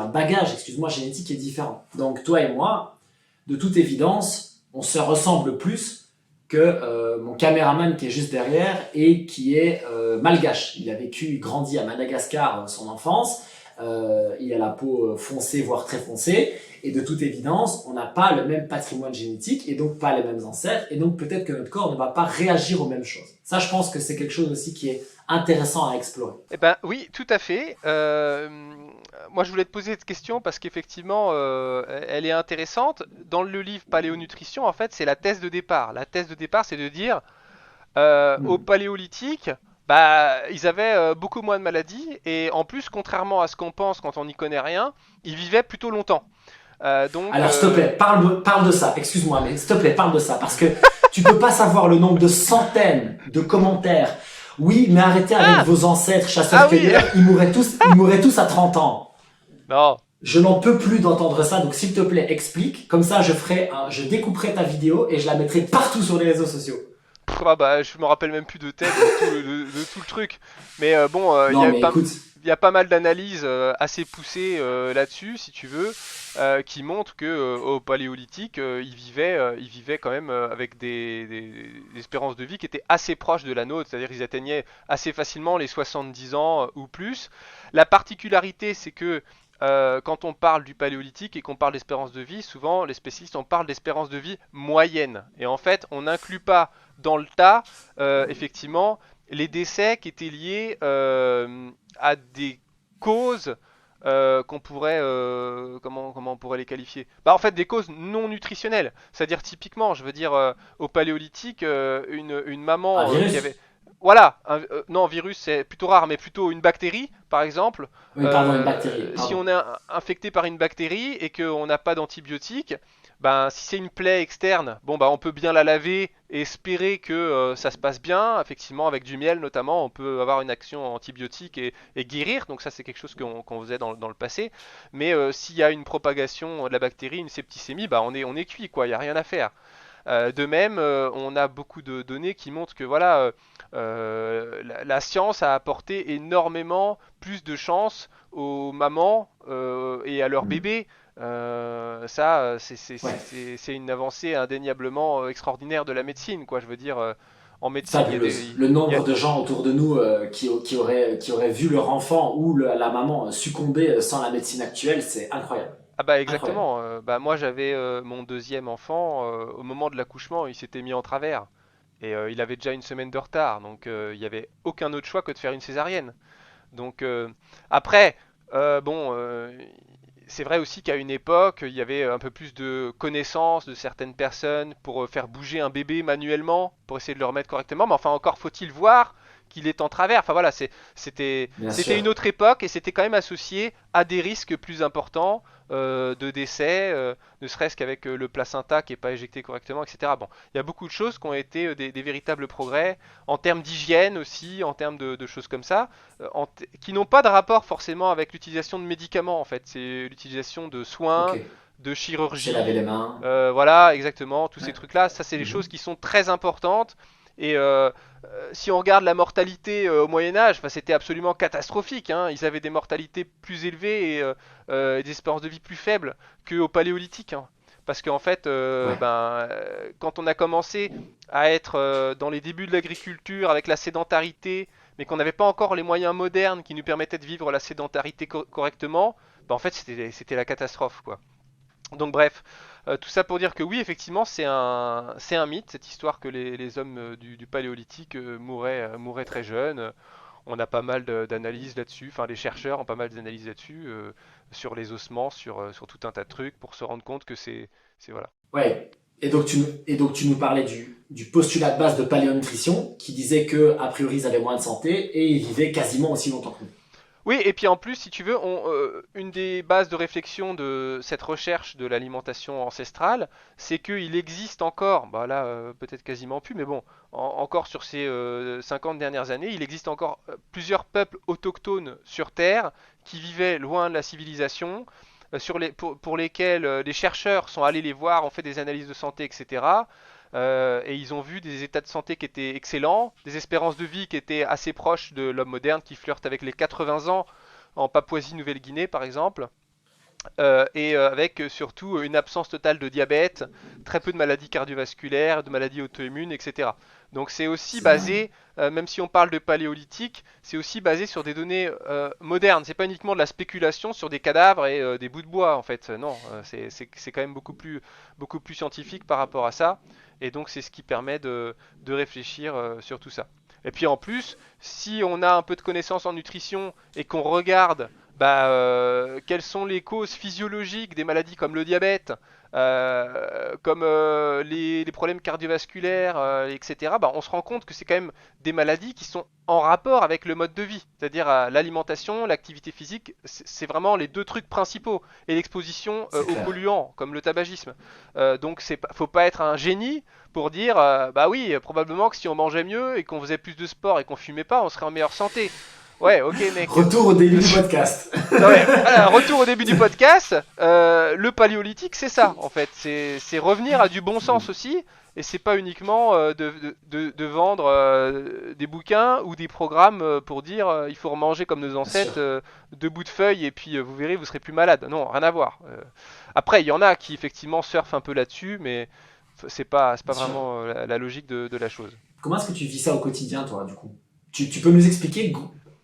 bagage, génétique qui est différent. Donc toi et moi, de toute évidence, on se ressemble plus que mon caméraman qui est juste derrière et qui est malgache. Il a vécu, grandi à Madagascar son enfance. Il a la peau foncée, voire très foncée. Et de toute évidence, on n'a pas le même patrimoine génétique et donc pas les mêmes ancêtres. Et donc peut-être que notre corps ne va pas réagir aux mêmes choses. Ça, je pense que c'est quelque chose aussi qui est intéressant à explorer. Eh ben oui, tout à fait. Moi, je voulais te poser cette question parce qu'effectivement, elle est intéressante. Dans le livre Paléonutrition, en fait, c'est la thèse de départ. La thèse de départ, c'est de dire, au Hmm. Paléolithique, bah, ils avaient beaucoup moins de maladies et en plus, contrairement à ce qu'on pense quand on n'y connaît rien, ils vivaient plutôt longtemps. Donc, Alors, s'il te plaît, parle de ça. Excuse-moi, mais s'il te plaît, parle de ça. Parce que tu peux pas savoir le nombre de centaines de commentaires. Oui, mais arrêtez avec ah, vos ancêtres ah oui, chasseurs-cueilleurs. Ils mourraient tous à 30 ans. non. Je n'en peux plus d'entendre ça. Donc, s'il te plaît, explique. Comme ça, je découperai ta vidéo et je la mettrai partout sur les réseaux sociaux. Ah bah, je me rappelle même plus de tête de tout le truc. Mais bon, Non, mais écoute. il y a pas mal d'analyses assez poussées là-dessus, si tu veux, qui montrent que au Paléolithique, ils vivaient quand même avec des espérances de vie qui étaient assez proches de la nôtre, c'est-à-dire qu'ils atteignaient assez facilement les 70 ans ou plus. La particularité, c'est que quand on parle du Paléolithique et qu'on parle d'espérance de vie, souvent les spécialistes on parle d'espérance de vie moyenne. Et en fait, on n'inclut pas dans le tas, effectivement, les décès qui étaient liés à des causes qu'on pourrait comment on pourrait les qualifier, bah en fait des causes non nutritionnelles, c'est-à-dire typiquement je veux dire au paléolithique une Un maman qui avait virus? voilà non virus c'est plutôt rare mais plutôt une bactérie par exemple, Oui, pardon, une bactérie. si Pardon. on est infecté par une bactérie et qu'on n'a pas d'antibiotiques, ben, si c'est une plaie externe, bon bah on peut bien la laver et espérer que ça se passe bien. Effectivement, avec du miel notamment, on peut avoir une action antibiotique et guérir. Donc ça c'est quelque chose qu'on faisait dans le passé. Mais s'il y a une propagation de la bactérie, une septicémie, bah on est cuit quoi. Il y a rien à faire. De même, on a beaucoup de données qui montrent que voilà, la science a apporté énormément plus de chance aux mamans et à leurs Hmm. bébés. Ça, Ouais. c'est une avancée indéniablement extraordinaire de la médecine, quoi. Je veux dire, en médecine, Fabuleuse. Le il y a- nombre de gens autour de nous qui auraient vu leur enfant ou la maman succomber sans la médecine actuelle, c'est incroyable. ah bah Incroyable. exactement. Bah moi, j'avais mon deuxième enfant au moment de l'accouchement, il s'était mis en travers et il avait déjà une semaine de retard, donc il n'y avait aucun autre choix que de faire une césarienne. Donc après, bon, c'est vrai aussi qu'à une époque, il y avait un peu plus de connaissances de certaines personnes pour faire bouger un bébé manuellement, pour essayer de le remettre correctement. Mais enfin, encore faut-il voir qu'il est en travers. Enfin voilà, Bien c'était une sûr. autre époque et c'était quand même associé à des risques plus importants de décès, ne serait-ce qu'avec le placenta qui n'est pas éjecté correctement, etc. Bon, il y a beaucoup de choses qui ont été des véritables progrès en termes d'hygiène aussi, en termes de choses comme ça, qui n'ont pas de rapport forcément avec l'utilisation de médicaments en fait. C'est l'utilisation de Ok. soins, de Se laver les chirurgie, mains. voilà, exactement, tous ces Ouais. trucs-là. Ça, c'est des choses Mhm. qui sont très importantes. Et si on regarde la mortalité au Moyen Âge, enfin, c'était absolument catastrophique, hein. Ils avaient des mortalités plus élevées et des espérances de vie plus faibles qu'au Paléolithique, hein. Parce qu'en fait, Ouais. quand on a commencé à être dans les débuts de l'agriculture avec la sédentarité, mais qu'on n'avait pas encore les moyens modernes qui nous permettaient de vivre la sédentarité correctement, bah, en fait c'était la catastrophe, quoi. Donc bref, tout ça pour dire que oui, effectivement, c'est un mythe, cette histoire que les hommes du Paléolithique mouraient très jeunes. On a pas mal d'analyses là-dessus, enfin les chercheurs ont pas mal d'analyses là-dessus, sur les ossements, sur tout un tas de trucs, pour se rendre compte que voilà. Ouais. Et donc tu nous parlais du postulat de base de paléonutrition qui disait que a priori ils avaient moins de santé et ils vivaient quasiment aussi longtemps que nous. Oui, et puis en plus, si tu veux, une des bases de réflexion de cette recherche de l'alimentation ancestrale, c'est qu'il existe encore, bah là peut-être quasiment plus, mais bon, encore sur ces 50 dernières années, il existe encore plusieurs peuples autochtones sur Terre qui vivaient loin de la civilisation, pour lesquels les chercheurs sont allés les voir, ont fait des analyses de santé, etc. Et ils ont vu des états de santé qui étaient excellents, des espérances de vie qui étaient assez proches de l'homme moderne, qui flirte avec les 80 ans en Papouasie-Nouvelle-Guinée par exemple, avec surtout une absence totale de diabète, très peu de maladies cardiovasculaires, de maladies auto-immunes, etc. Donc c'est aussi C'est dingue. basé, même si on parle de paléolithique, c'est aussi basé sur des données modernes. C'est pas uniquement de la spéculation sur des cadavres et des bouts de bois en fait. Non, c'est quand même beaucoup plus scientifique par rapport à ça. Et donc c'est ce qui permet de réfléchir sur tout ça. Et puis en plus, si on a un peu de connaissances en nutrition et qu'on regarde quelles sont les causes physiologiques des maladies comme le diabète, comme les problèmes cardiovasculaires, etc., bah, on se rend compte que c'est quand même des maladies qui sont en rapport avec le mode de vie, c'est-à-dire l'alimentation, l'activité physique, c'est vraiment les deux trucs principaux, et l'exposition C'est aux clair. polluants, comme le tabagisme. Donc faut pas être un génie pour dire, bah oui, probablement que si on mangeait mieux et qu'on faisait plus de sport et qu'on fumait pas, on serait en meilleure santé. Ouais, ok mec. Retour au début du podcast. Ouais, voilà, retour au début du podcast. Le paléolithique, c'est ça, en fait. C'est revenir à du bon sens aussi. Et c'est pas uniquement de vendre des bouquins ou des programmes pour dire il faut manger comme nos Bien sûr. ancêtres, deux bouts de feuilles et puis vous verrez, vous serez plus malade. Non, rien à voir. Après, il y en a qui effectivement surfent un peu là-dessus, mais c'est pas Bien sûr. vraiment la logique de la chose. Comment est-ce que tu vis ça au quotidien, toi, du coup tu peux nous expliquer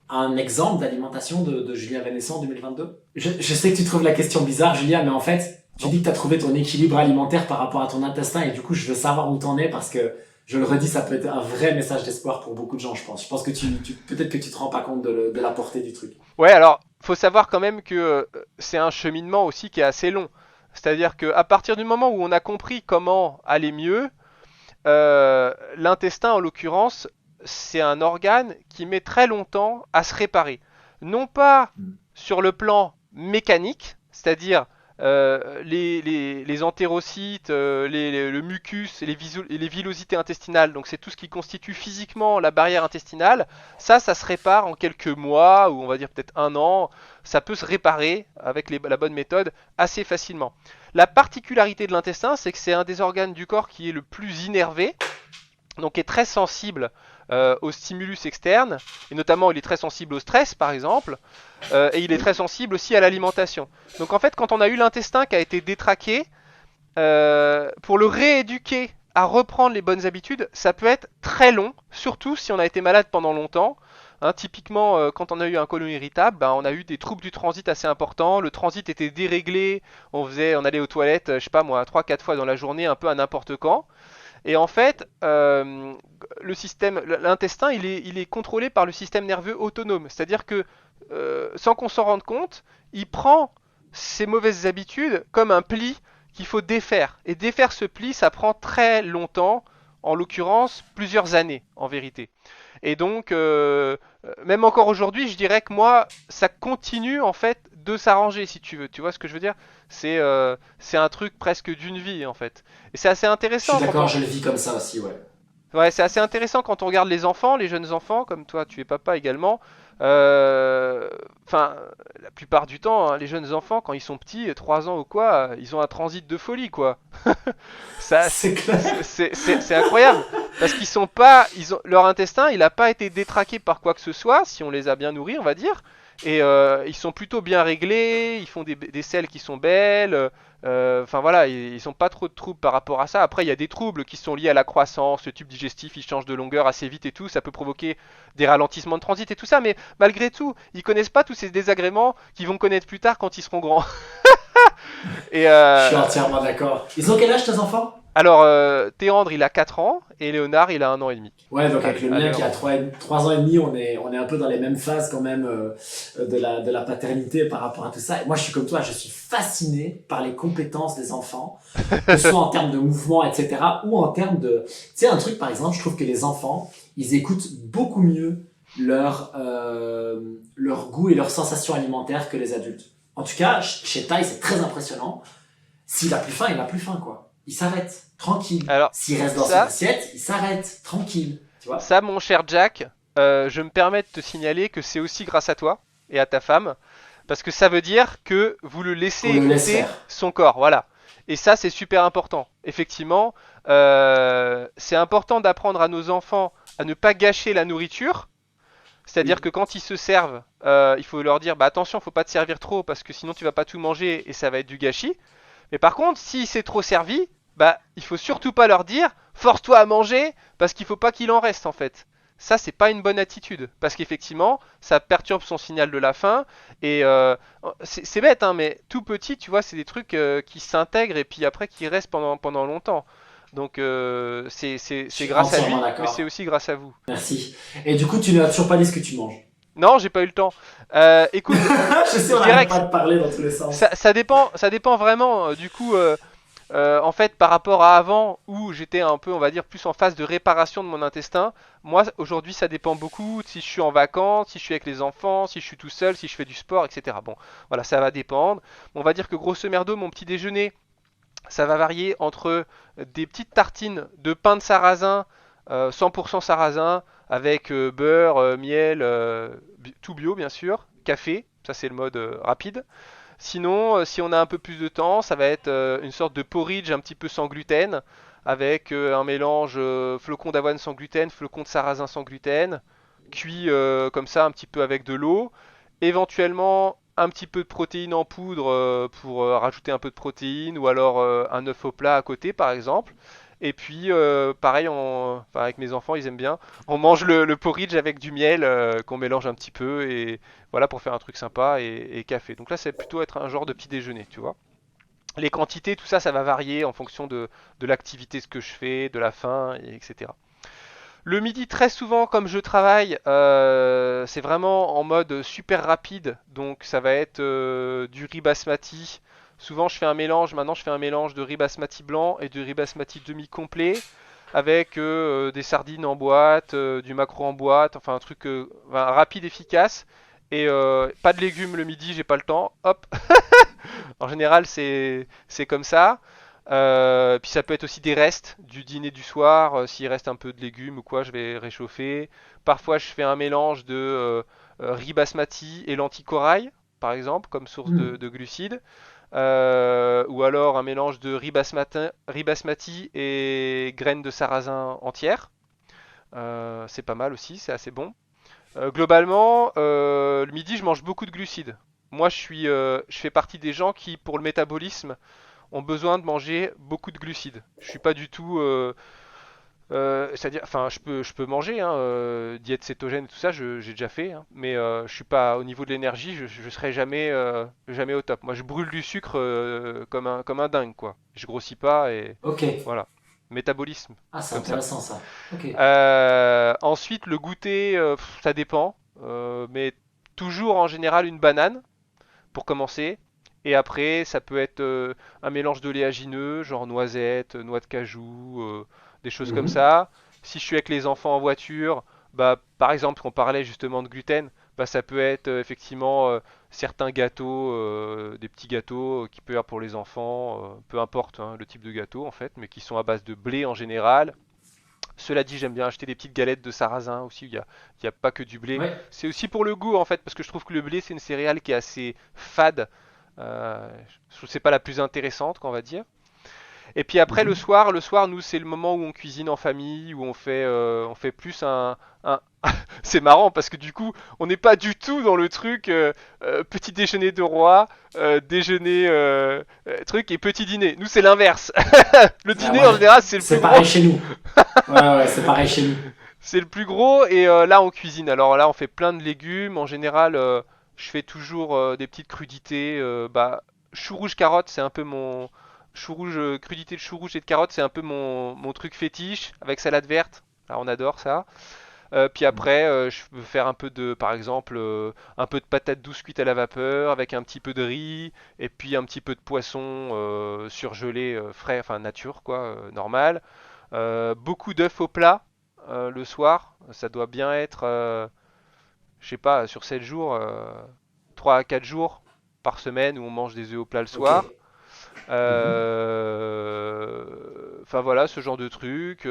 un exemple d'alimentation de Julien Vénesson en 2022 je sais que tu trouves la question bizarre, Julien, mais en fait, tu Non? dis que tu as trouvé ton équilibre alimentaire par rapport à ton intestin, et du coup, je veux savoir où t'en es parce que, je le redis, ça peut être un vrai message d'espoir pour beaucoup de gens, je pense. Je pense que peut-être que tu te rends pas compte de la portée du truc. Ouais, alors, faut savoir quand même que c'est un cheminement aussi qui est assez long. C'est-à-dire qu'à partir du moment où on a compris comment aller mieux, l'intestin en l'occurrence, c'est un organe qui met très longtemps à se réparer. Non pas Mm. sur le plan mécanique, c'est-à-dire les entérocytes, le mucus et les villosités intestinales, donc c'est tout ce qui constitue physiquement la barrière intestinale, ça se répare en quelques mois, ou on va dire peut-être un an, ça peut se réparer avec la bonne méthode assez facilement. La particularité de l'intestin, c'est que c'est un des organes du corps qui est le plus innervé, donc est très sensible aux stimulus externes, et notamment il est très sensible au stress par exemple, et il est très sensible aussi à l'alimentation. Donc en fait quand on a eu l'intestin qui a été détraqué, pour le rééduquer à reprendre les bonnes habitudes, ça peut être très long, surtout si on a été malade pendant longtemps. Hein, typiquement, quand on a eu un côlon irritable, on a eu des troubles du transit assez importants. Le transit était déréglé. On allait aux toilettes, je sais pas moi, 3-4 fois dans la journée, un peu à n'importe quand. Et en fait, l'intestin, il est contrôlé par le système nerveux autonome. C'est-à-dire que, sans qu'on s'en rende compte, il prend ces mauvaises habitudes comme un pli qu'il faut défaire. Et défaire ce pli, ça prend très longtemps, en l'occurrence plusieurs années en vérité. Et donc, même encore aujourd'hui, je dirais que moi, ça continue en fait de s'arranger si tu veux. Tu vois ce que je veux dire? C'est un truc presque d'une vie en fait. Et c'est assez Je suis intéressant quand d'accord, on, je le vis comme ça aussi, ouais. ouais, c'est assez intéressant quand on regarde les enfants, les jeunes enfants, comme toi, tu es papa également. Euh, Enfin, la plupart du temps, hein, les jeunes enfants, quand ils sont petits, 3 ans ou quoi, ils ont un transit de folie, quoi. Ça, C'est clair. c'est incroyable. Parce qu'ils sont pas, leur intestin, il n'a pas été détraqué par quoi que ce soit, si on les a bien nourris, on va dire. Et ils sont plutôt bien réglés, ils font des selles qui sont belles. Enfin voilà, ils n'ont pas trop de troubles par rapport à ça. Après, il y a des troubles qui sont liés à la croissance, le tube digestif, il change de longueur assez vite et tout. Ça peut provoquer des ralentissements de transit et tout ça. Mais malgré tout, ils connaissent pas tous ces désagréments qu'ils vont connaître plus tard quand ils seront grands. Et Je suis entièrement d'accord. Ils ont quel âge tes enfants? alors, Théandre, il a 4 ans et Léonard, il a 1 an et demi. Ouais, donc avec le À mien qui l'heure a où- 3 ans et demi, on est un peu dans les mêmes phases quand même de la paternité par rapport à tout ça. Et moi, je suis comme toi, je suis fasciné par les compétences des enfants, que ce soit en termes de mouvement, etc., ou en termes de... Tu sais, un truc, par exemple, je trouve que les enfants, ils écoutent beaucoup mieux leur goût et leurs sensations alimentaires que les adultes. En tout cas, chez Tai, c'est très impressionnant. S'il a plus faim, il a plus faim, quoi. Il s'arrête, tranquille. Alors, S'il reste dans son ça, assiette, il s'arrête, tranquille. Tu vois? ça, mon cher Jack, je me permets de te signaler que c'est aussi grâce à toi et à ta femme, parce que ça veut dire que vous le laissez Qu'on le laisse écouter faire. son corps, voilà. Et ça, c'est super important. Effectivement, c'est important d'apprendre à nos enfants à ne pas gâcher la nourriture. C'est-à-dire Oui. que quand ils se servent, il faut leur dire, bah attention, faut pas te servir trop parce que sinon tu vas pas tout manger et ça va être du gâchis. Mais par contre, si c'est trop servi, bah il faut surtout pas leur dire force-toi à manger parce qu'il faut pas qu'il en reste en fait. Ça c'est pas une bonne attitude parce qu'effectivement ça perturbe son signal de la faim et c'est bête hein, mais tout petit tu vois c'est des trucs qui s'intègrent et puis après qui restent pendant longtemps. Donc Je c'est suis grâce à entièrement lui mais c'est d'accord. aussi grâce à vous. Merci. Et du coup, tu ne as toujours pas dit ce que tu manges. Non j'ai pas eu le temps. Écoute Je sais, je on dirais n'arrête que pas de parler dans tous les sens. ça dépend vraiment du coup. En fait, par rapport à avant, où j'étais un peu, on va dire, plus en phase de réparation de mon intestin, moi, aujourd'hui, ça dépend beaucoup si je suis en vacances, si je suis avec les enfants, si je suis tout seul, si je fais du sport, etc. Bon, voilà, ça va dépendre. On va dire que grosso merdo, mon petit déjeuner, ça va varier entre des petites tartines de pain de sarrasin, 100% sarrasin, avec beurre, miel, tout bio, bien sûr, café, ça c'est le mode rapide. Sinon, si on a un peu plus de temps, ça va être une sorte de porridge un petit peu sans gluten, avec un mélange flocon d'avoine sans gluten, flocon de sarrasin sans gluten, cuit comme ça un petit peu avec de l'eau. Éventuellement, un petit peu de protéines en poudre pour rajouter un peu de protéines, ou alors un œuf au plat à côté par exemple. Et puis, pareil, enfin, avec mes enfants, ils aiment bien. On mange le porridge avec du miel qu'on mélange un petit peu et voilà pour faire un truc sympa et café. Donc là, c'est plutôt être un genre de petit déjeuner, tu vois. Les quantités, tout ça, ça va varier en fonction de l'activité, ce que je fais, de la faim, etc. Le midi, très souvent, comme je travaille, c'est vraiment en mode super rapide. Donc ça va être du riz basmati. Souvent, je fais un mélange. Maintenant, je fais un mélange de riz basmati blanc et de riz basmati demi-complet avec des sardines en boîte, du maquereau en boîte. Enfin, un truc enfin, rapide, efficace. Et pas de légumes le midi, j'ai pas le temps. Hop, en général, c'est comme ça. Puis ça peut être aussi des restes du dîner du soir. S'il reste un peu de légumes ou quoi, je vais réchauffer. Parfois, je fais un mélange de riz basmati et lentilles corail, par exemple, comme source Hmm. de glucides. Ou alors un mélange de riz basmati et graines de sarrasin entières. C'est pas mal aussi, c'est assez bon. Globalement, le midi, je mange beaucoup de glucides. Moi, je fais partie des gens qui, pour le métabolisme, ont besoin de manger beaucoup de glucides. Je suis pas du tout, c'est-à-dire, enfin, je peux manger, hein, diète cétogène et tout ça, j'ai déjà fait, hein, mais je suis pas au niveau de l'énergie, je serai jamais au top. Moi, je brûle du sucre comme un dingue, quoi. Je grossis pas et Ok. voilà. Métabolisme, Ah, c'est comme ça. intéressant ça. Ok. Ensuite, le goûter, ça dépend, mais toujours en général une banane pour commencer. Et après, ça peut être un mélange d'oléagineux, genre noisettes, noix de cajou, des choses comme Mhm. ça. Si je suis avec les enfants en voiture, bah, par exemple, on parlait justement de gluten, bah, ça peut être effectivement certains gâteaux, des petits gâteaux qui peuvent être pour les enfants, peu importe hein, le type de gâteau en fait, mais qui sont à base de blé en général. Cela dit, j'aime bien acheter des petites galettes de sarrasin aussi, il y a pas que du blé. Ouais. C'est aussi pour le goût en fait, parce que je trouve que le blé c'est une céréale qui est assez fade. Je trouve que c'est pas la plus intéressante, qu'on va dire. Et puis après Mhm. le soir, nous c'est le moment où on cuisine en famille, où on fait plus un... C'est marrant parce que du coup, on n'est pas du tout dans le truc petit déjeuner de roi, déjeuner truc et petit dîner. Nous c'est l'inverse. Le Ah, dîner moi, en général c'est le plus c'est gros. pareil chez nous. Ouais, c'est pareil chez nous. C'est le plus gros et là on cuisine. Alors là on fait plein de légumes. En général, je fais toujours des petites crudités. Bah, chou rouge carotte, c'est un peu mon chou rouge crudité de chou rouge et de carotte, c'est un peu mon truc fétiche avec salade verte. Là on adore ça. Puis après, je peux faire un peu de, par exemple, un peu de patates douces cuites à la vapeur avec un petit peu de riz et puis un petit peu de poisson surgelé frais, enfin nature quoi, normal. Beaucoup d'œufs au plat le soir. Ça doit bien être, je sais pas, sur 7 jours, 3 à 4 jours par semaine où on mange des œufs au plat le Ok. soir. Mhm. Enfin voilà, ce genre de truc.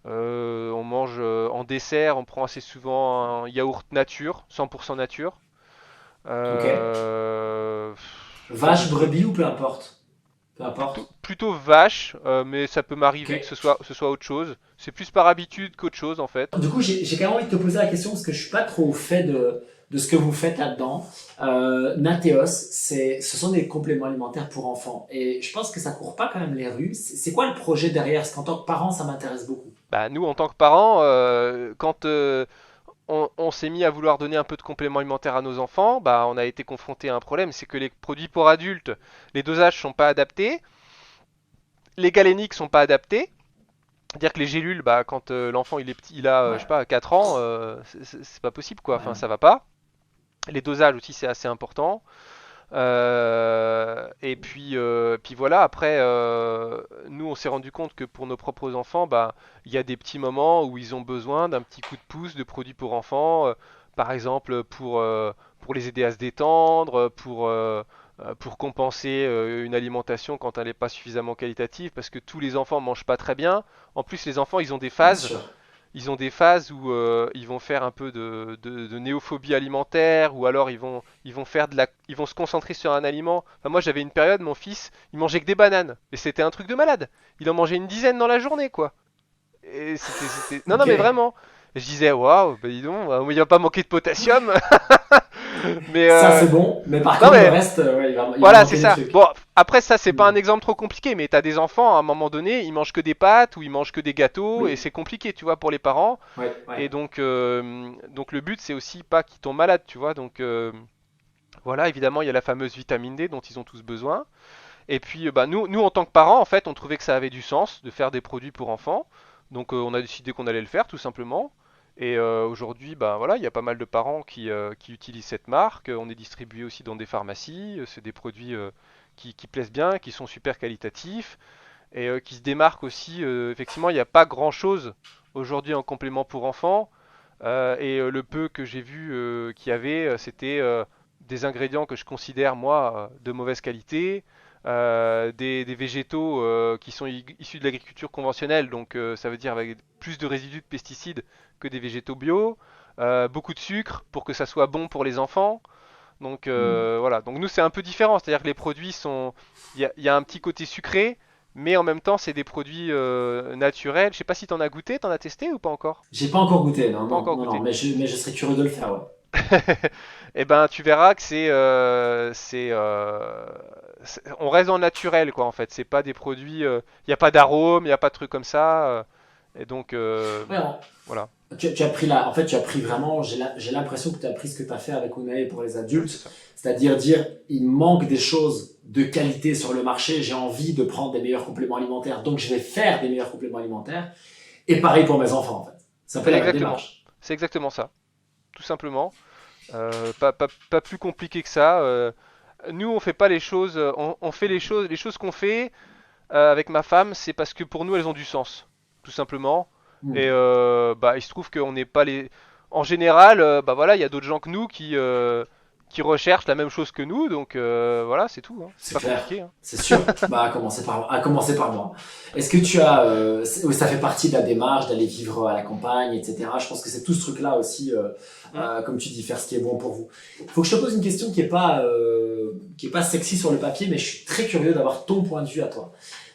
On mange en dessert, on prend assez souvent un yaourt nature, 100% nature. Ok. Ce genre de Vache, truc. brebis ou peu importe. Peu importe. Plutôt vache, mais ça peut Ok. m'arriver que ce soit autre chose. C'est plus par habitude qu'autre chose en fait. Du coup, j'ai quand même envie de te poser la question parce que je suis pas trop au fait de ce que vous faites là-dedans. Nateos, ce sont des compléments alimentaires pour enfants. Et je pense que ça court pas quand même les rues. C'est quoi le projet derrière? Parce qu'en tant que parent, ça m'intéresse beaucoup. Bah, nous, en tant que parents, quand on s'est mis à vouloir donner un peu de compléments alimentaires à nos enfants, bah, on a été confronté à un problème, c'est que les produits pour adultes, les dosages sont pas adaptés, les galéniques sont pas adaptés. C'est-à-dire que les gélules, bah, quand l'enfant il est petit, il a, je Ouais. sais pas, 4 ans, c'est pas possible quoi, enfin Ouais. ça va pas. Les dosages aussi c'est assez important. Puis voilà, après, nous on s'est rendu compte que pour nos propres enfants, bah, il y a des petits moments où ils ont besoin d'un petit coup de pouce de produits pour enfants, par exemple pour les aider à se détendre, pour compenser une alimentation quand elle n'est pas suffisamment qualitative, parce que tous les enfants mangent pas très bien. En plus, les enfants, Bien sûr. ils ont des phases où ils vont faire un peu de néophobie alimentaire, ou alors ils vont faire ils vont se concentrer sur un aliment. Enfin, moi, j'avais une période, mon fils, il mangeait que des bananes, et c'était un truc de malade. Il en mangeait une dizaine dans la journée, quoi. Et non, non, Ok. mais vraiment. Et je disais, waouh, bah dis donc, il va pas manquer de potassium. mais Ça, c'est bon. Mais par non, contre, le mais reste, ouais, il va voilà, c'est manquer des ça. trucs. Bon, après ça, c'est pas un Hmm. exemple trop compliqué, mais t'as des enfants, à un moment donné, ils mangent que des pâtes ou ils mangent que des gâteaux, et Oui. c'est compliqué, tu vois, pour les parents. Ouais, ouais. Et donc le but, c'est aussi pas qu'ils tombent malades, tu vois. Donc voilà, évidemment, il y a la fameuse vitamine D dont ils ont tous besoin. Et puis, bah, nous, en tant que parents, en fait, on trouvait que ça avait du sens de faire des produits pour enfants. Donc on a décidé qu'on allait le faire, tout simplement. Et aujourd'hui, bah, voilà, il y a pas mal de parents qui utilisent cette marque. On est distribué aussi dans des pharmacies. C'est des produits qui plaisent bien, qui sont super qualitatifs et qui se démarquent aussi. Effectivement, il n'y a pas grand-chose aujourd'hui en complément pour enfants. Le peu que j'ai vu qu'il y avait, c'était des ingrédients que je considère, moi, de mauvaise qualité, des végétaux qui sont issus de l'agriculture conventionnelle, donc ça veut dire avec plus de résidus de pesticides que des végétaux bio, beaucoup de sucre pour que ça soit bon pour les enfants. Donc Hmm. voilà, donc nous c'est un peu différent, c'est-à-dire que les produits sont, il y a un petit côté sucré, mais en même temps c'est des produits naturels. Je sais pas si t'en as goûté, t'en as testé ou pas encore? J'ai pas encore goûté. Non, Pas non, encore non, non. goûté. Mais je serais curieux de le faire, ouais. Eh ben, tu verras que on reste dans le naturel, quoi, en fait. C'est pas des produits, il n'y a pas d'arôme, il n'y a pas de trucs comme ça. Et donc, Ouais, voilà. tu as pris en fait, tu as pris vraiment, j'ai l'impression que tu as pris ce que tu as fait avec Unai pour les Ouais, c'est adultes, ça. c'est-à-dire dire, il manque des choses de qualité sur le marché, j'ai envie de prendre des meilleurs compléments alimentaires, donc je vais faire des meilleurs compléments alimentaires, et pareil pour mes enfants, en fait. C'est un peu C'est la même exactement, démarche. c'est exactement ça, tout simplement. Pas plus compliqué que ça. nous on fait pas les choses, on fait les choses qu'on fait avec ma femme, c'est parce que pour nous elles ont du sens, tout simplement. Et Hmm. bah il se trouve qu'on n'est pas les. En général, bah voilà, il y a d'autres gens que nous qui recherchent la même chose que nous, donc voilà, c'est tout. Hein. C'est C'est pas clair, compliqué. Hein. c'est sûr. Bah, à commencer par moi. Est-ce que tu as, ça fait partie de la démarche d'aller vivre à la campagne, etc. Je pense que c'est tout ce truc-là aussi, Hmm. comme tu dis, faire ce qui est bon pour vous. Faut que je te pose une question qui est pas sexy sur le papier, mais je suis très curieux d'avoir ton point de vue à toi.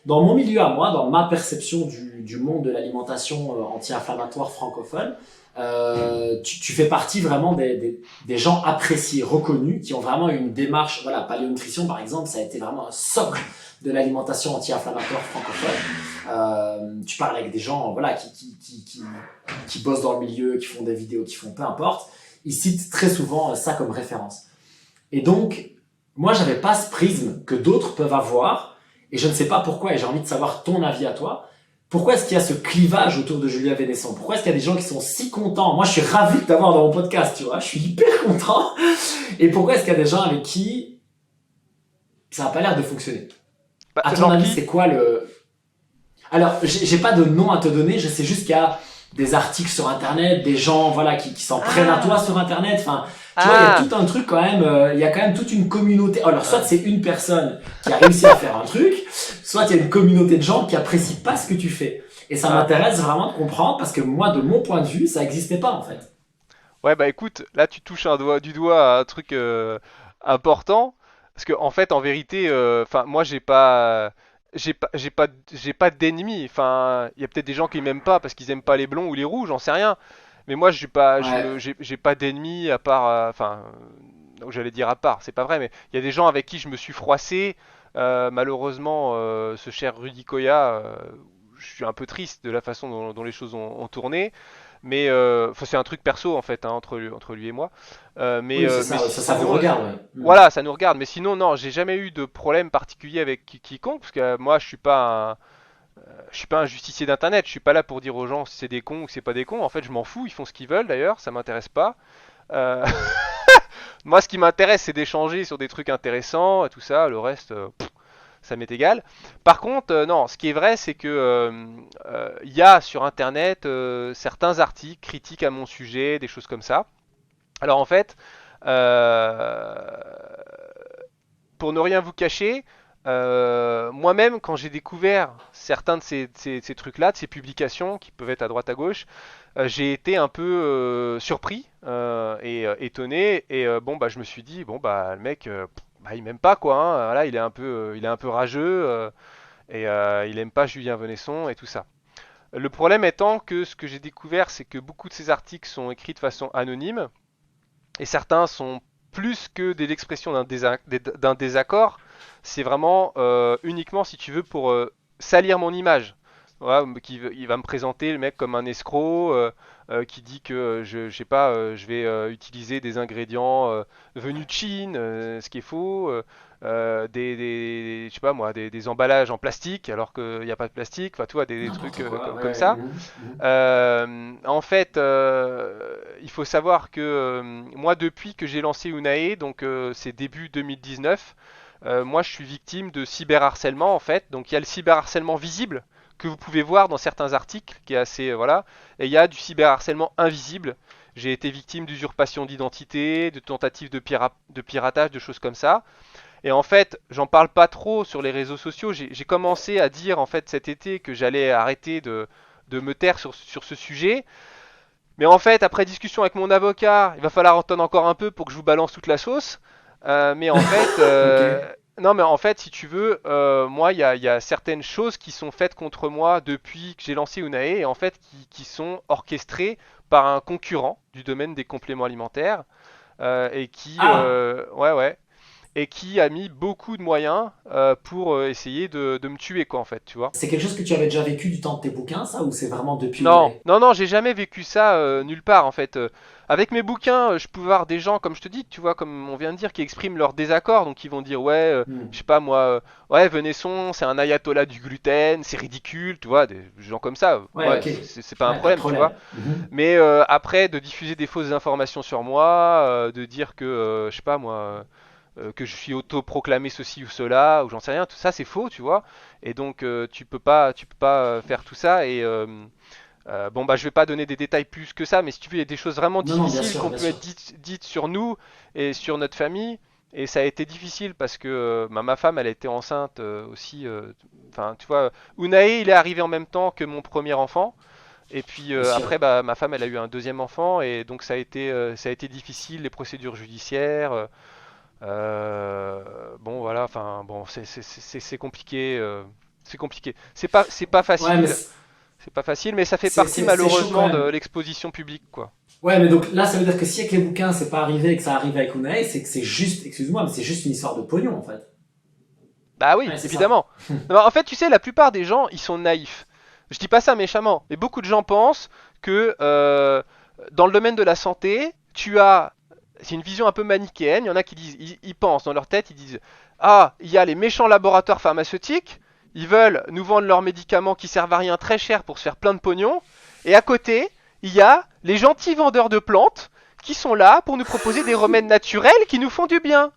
Dans mon milieu à moi, dans ma perception du monde de l'alimentation anti-inflammatoire francophone, tu fais partie vraiment des gens appréciés, reconnus, qui ont vraiment une démarche. Voilà, Paléonutrition par exemple, ça a été vraiment un socle de l'alimentation anti-inflammatoire francophone. Tu parles avec des gens, voilà, qui bossent dans le milieu, qui font des vidéos, qui font peu importe. Ils citent très souvent ça comme référence. Et donc, moi, j'avais pas ce prisme que d'autres peuvent avoir, et je ne sais pas pourquoi. Et j'ai envie de savoir ton avis à toi. Pourquoi est-ce qu'il y a ce clivage autour de Julia Vénesson? Pourquoi est-ce qu'il y a des gens qui sont si contents? Moi, je suis ravi de t'avoir dans mon podcast, tu vois. Je suis hyper content. Et pourquoi est-ce qu'il y a des gens avec qui ça n'a pas l'air de fonctionner? Bah, À ton genre avis, qui? c'est quoi le... Alors, j'ai pas de nom à te donner. Je sais juste qu'il y a des articles sur Internet, des gens, voilà, qui s'en prennent à toi Ah, sur Internet. Enfin, tu vois, il y a ah, tout un truc quand même. Il y a quand même toute une communauté. Alors, soit ah. c'est une personne qui a réussi à faire un truc, soit il y a une communauté de gens qui apprécient pas ce que tu fais. Et ça Ah. m'intéresse vraiment de comprendre parce que moi, de mon point de vue, ça existait pas en fait. Ouais, bah écoute, là tu touches du doigt à un truc important, parce que en fait, en vérité, enfin, moi j'ai pas d'ennemis. Enfin, il y a peut-être des gens qui m'aiment pas parce qu'ils aiment pas les blonds ou les rouges, j'en sais rien. Mais moi, Ouais. j'ai pas d'ennemis à part, enfin, j'allais dire à part, c'est pas vrai, mais il y a des gens avec qui je me suis froissé. Malheureusement, ce cher Rudy Koya, je suis un peu triste de la façon dont les choses ont tourné. Mais enfin, c'est un truc perso en fait hein, entre lui et moi. Oui, c'est Mais ça. Ça vous sinon, regarde, ouais. Hmm. voilà, ça nous regarde. Mais sinon, non, j'ai jamais eu de problème particulier avec quiconque parce que moi, je suis pas un justicier d'internet. Je suis pas là pour dire aux gens si c'est des cons ou si c'est pas des cons. En fait, je m'en fous. Ils font ce qu'ils veulent d'ailleurs. Ça m'intéresse pas. Euh, moi, ce qui m'intéresse, c'est d'échanger sur des trucs intéressants et tout ça. Le reste, ça m'est égal. Par contre, non, ce qui est vrai, c'est que il y a sur Internet certains articles critiques à mon sujet, des choses comme ça. Alors en fait, euh, pour ne rien vous cacher, moi-même, quand j'ai découvert certains de ces trucs-là, de ces publications qui peuvent être à droite à gauche, j'ai été un peu surpris et étonné. Et bon, bah, je me suis dit, bon, bah, le mec, bah, il m'aime pas, quoi. Hein. Voilà, il est un peu rageux et il aime pas Julien Venesson et tout ça. Le problème étant que ce que j'ai découvert, c'est que beaucoup de ces articles sont écrits de façon anonyme et certains sont plus que l'expression d'un désaccord. C'est vraiment uniquement, si tu veux, pour salir mon image. Voilà, il va me présenter le mec comme un escroc qui dit que je sais pas, je vais utiliser des ingrédients venus de Chine, ce qui est faux, je sais pas moi, des emballages en plastique alors qu'il n'y a pas de plastique, enfin tu vois, des trucs N'importe quoi. comme Ouais. ça. Mhm, mhm. En fait, il faut savoir que moi, depuis que j'ai lancé Unae, donc c'est début 2019, moi je suis victime de cyberharcèlement en fait. Donc il y a le cyberharcèlement visible que vous pouvez voir dans certains articles, qui est assez voilà, et il y a du cyberharcèlement invisible. J'ai été victime d'usurpation d'identité, de tentatives de piratage, de choses comme ça. Et en fait, j'en parle pas trop sur les réseaux sociaux. J'ai commencé à dire en fait cet été que j'allais arrêter de me taire sur ce sujet. Mais en fait, après discussion avec mon avocat, il va falloir entendre encore un peu pour que je vous balance toute la sauce. Mais en fait, Ok. non, mais en fait, si tu veux, moi, il y a certaines choses qui sont faites contre moi depuis que j'ai lancé Unae et en fait qui sont orchestrées par un concurrent du domaine des compléments alimentaires et Ah, ouais, ouais, et qui a mis beaucoup de moyens pour essayer de me tuer, quoi, en fait, tu vois. c'est quelque chose que tu avais déjà vécu du temps de tes bouquins, ça, ou c'est vraiment depuis Non, Unai? non, non, j'ai jamais vécu ça nulle part en fait. Avec mes bouquins, je peux voir des gens, comme je te dis, tu vois, comme on vient de dire, qui expriment leur désaccord. Donc ils vont dire, ouais, je Hmm. sais pas moi, ouais, Venesson, c'est un ayatollah du gluten, c'est ridicule, tu vois, des gens comme ça. Ouais, Ouais, ok. c'est pas un Ouais, pas de problème, tu vois. problème. Mhm. Mais après, de diffuser des fausses informations sur moi, de dire que, je sais pas moi, que je suis autoproclamé ceci ou cela, ou j'en sais rien, tout ça c'est faux, tu vois. Et donc tu peux pas faire tout ça. Et bon bah je vais pas donner des détails plus que ça, mais si tu veux, il y a des choses vraiment Non, non, difficiles qui ont bien pu être sûr. dites sur nous et sur notre famille. Et ça a été difficile parce que ma femme, elle a été enceinte aussi. Enfin, tu vois, Unae, il est arrivé en même temps que mon premier enfant. Et puis Bien sûr. après, bah, ma femme, elle a eu un deuxième enfant et donc ça a été difficile, les procédures judiciaires. Bon, voilà, enfin, bon, c'est compliqué. C'est compliqué. C'est pas Ouais, mais facile. C'est pas facile, mais ça fait partie c'est chaud quand malheureusement de même. l'exposition publique, quoi. Ouais, mais donc là, ça veut dire que si avec les bouquins, c'est pas arrivé et que ça arrive avec Unai, c'est que c'est juste, excuse-moi, mais c'est juste une histoire de pognon, en fait. Bah oui, Ouais, c'est ça. évidemment. Non, en fait, tu sais, la plupart des gens, ils sont naïfs. Je dis pas ça méchamment, mais beaucoup de gens pensent que dans le domaine de la santé, tu as, c'est une vision un peu manichéenne. Il y en a qui disent, ils pensent dans leur tête, ils disent, ah, il y a les méchants laboratoires pharmaceutiques, ils veulent nous vendre leurs médicaments qui servent à rien très cher pour se faire plein de pognon, et à côté, il y a les gentils vendeurs de plantes qui sont là pour nous proposer des remèdes naturels qui nous font du bien.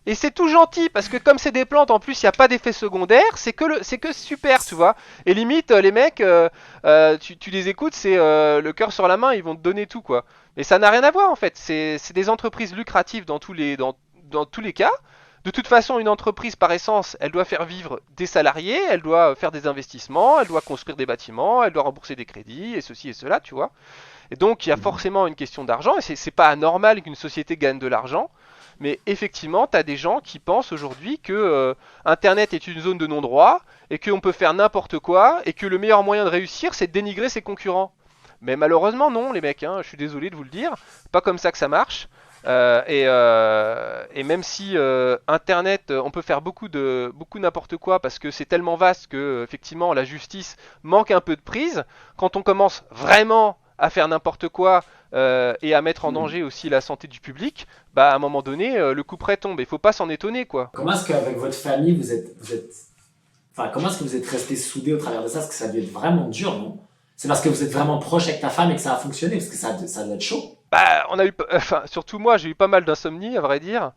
Et c'est tout gentil parce que comme c'est des plantes, en plus il n'y a pas d'effet secondaire, c'est que super, tu vois. Et limite les mecs, tu les écoutes, c'est le cœur sur la main, ils vont te donner tout quoi. Mais ça n'a rien à voir en fait. C'est des entreprises lucratives dans tous les cas. De toute façon, une entreprise par essence, elle doit faire vivre des salariés, elle doit faire des investissements, elle doit construire des bâtiments, elle doit rembourser des crédits et ceci et cela, tu vois. Et donc il y a Mhm. forcément une question d'argent, et c'est pas anormal qu'une société gagne de l'argent, mais effectivement, tu as des gens qui pensent aujourd'hui que Internet est une zone de non-droit, et qu'on peut faire n'importe quoi, et que le meilleur moyen de réussir, c'est de dénigrer ses concurrents. Mais malheureusement, non, les mecs, hein, je suis désolé de vous le dire, pas comme ça que ça marche. Et même si Internet, on peut faire beaucoup n'importe quoi parce que c'est tellement vaste que effectivement la justice manque un peu de prise. Quand on commence vraiment à faire n'importe quoi et à mettre en Mhm. danger aussi la santé du public, bah à un moment donné, le coup près tombe. Il faut pas s'en étonner, quoi. Comment est-ce qu'avec votre famille, enfin, comment est-ce que vous êtes restés soudés au travers de ça? Parce que ça a dû être vraiment dur, non? C'est parce que vous êtes vraiment proche avec ta femme et que ça a fonctionné, parce que ça doit être chaud. Bah, on a eu, enfin, surtout moi, j'ai eu pas mal d'insomnie, à vrai dire.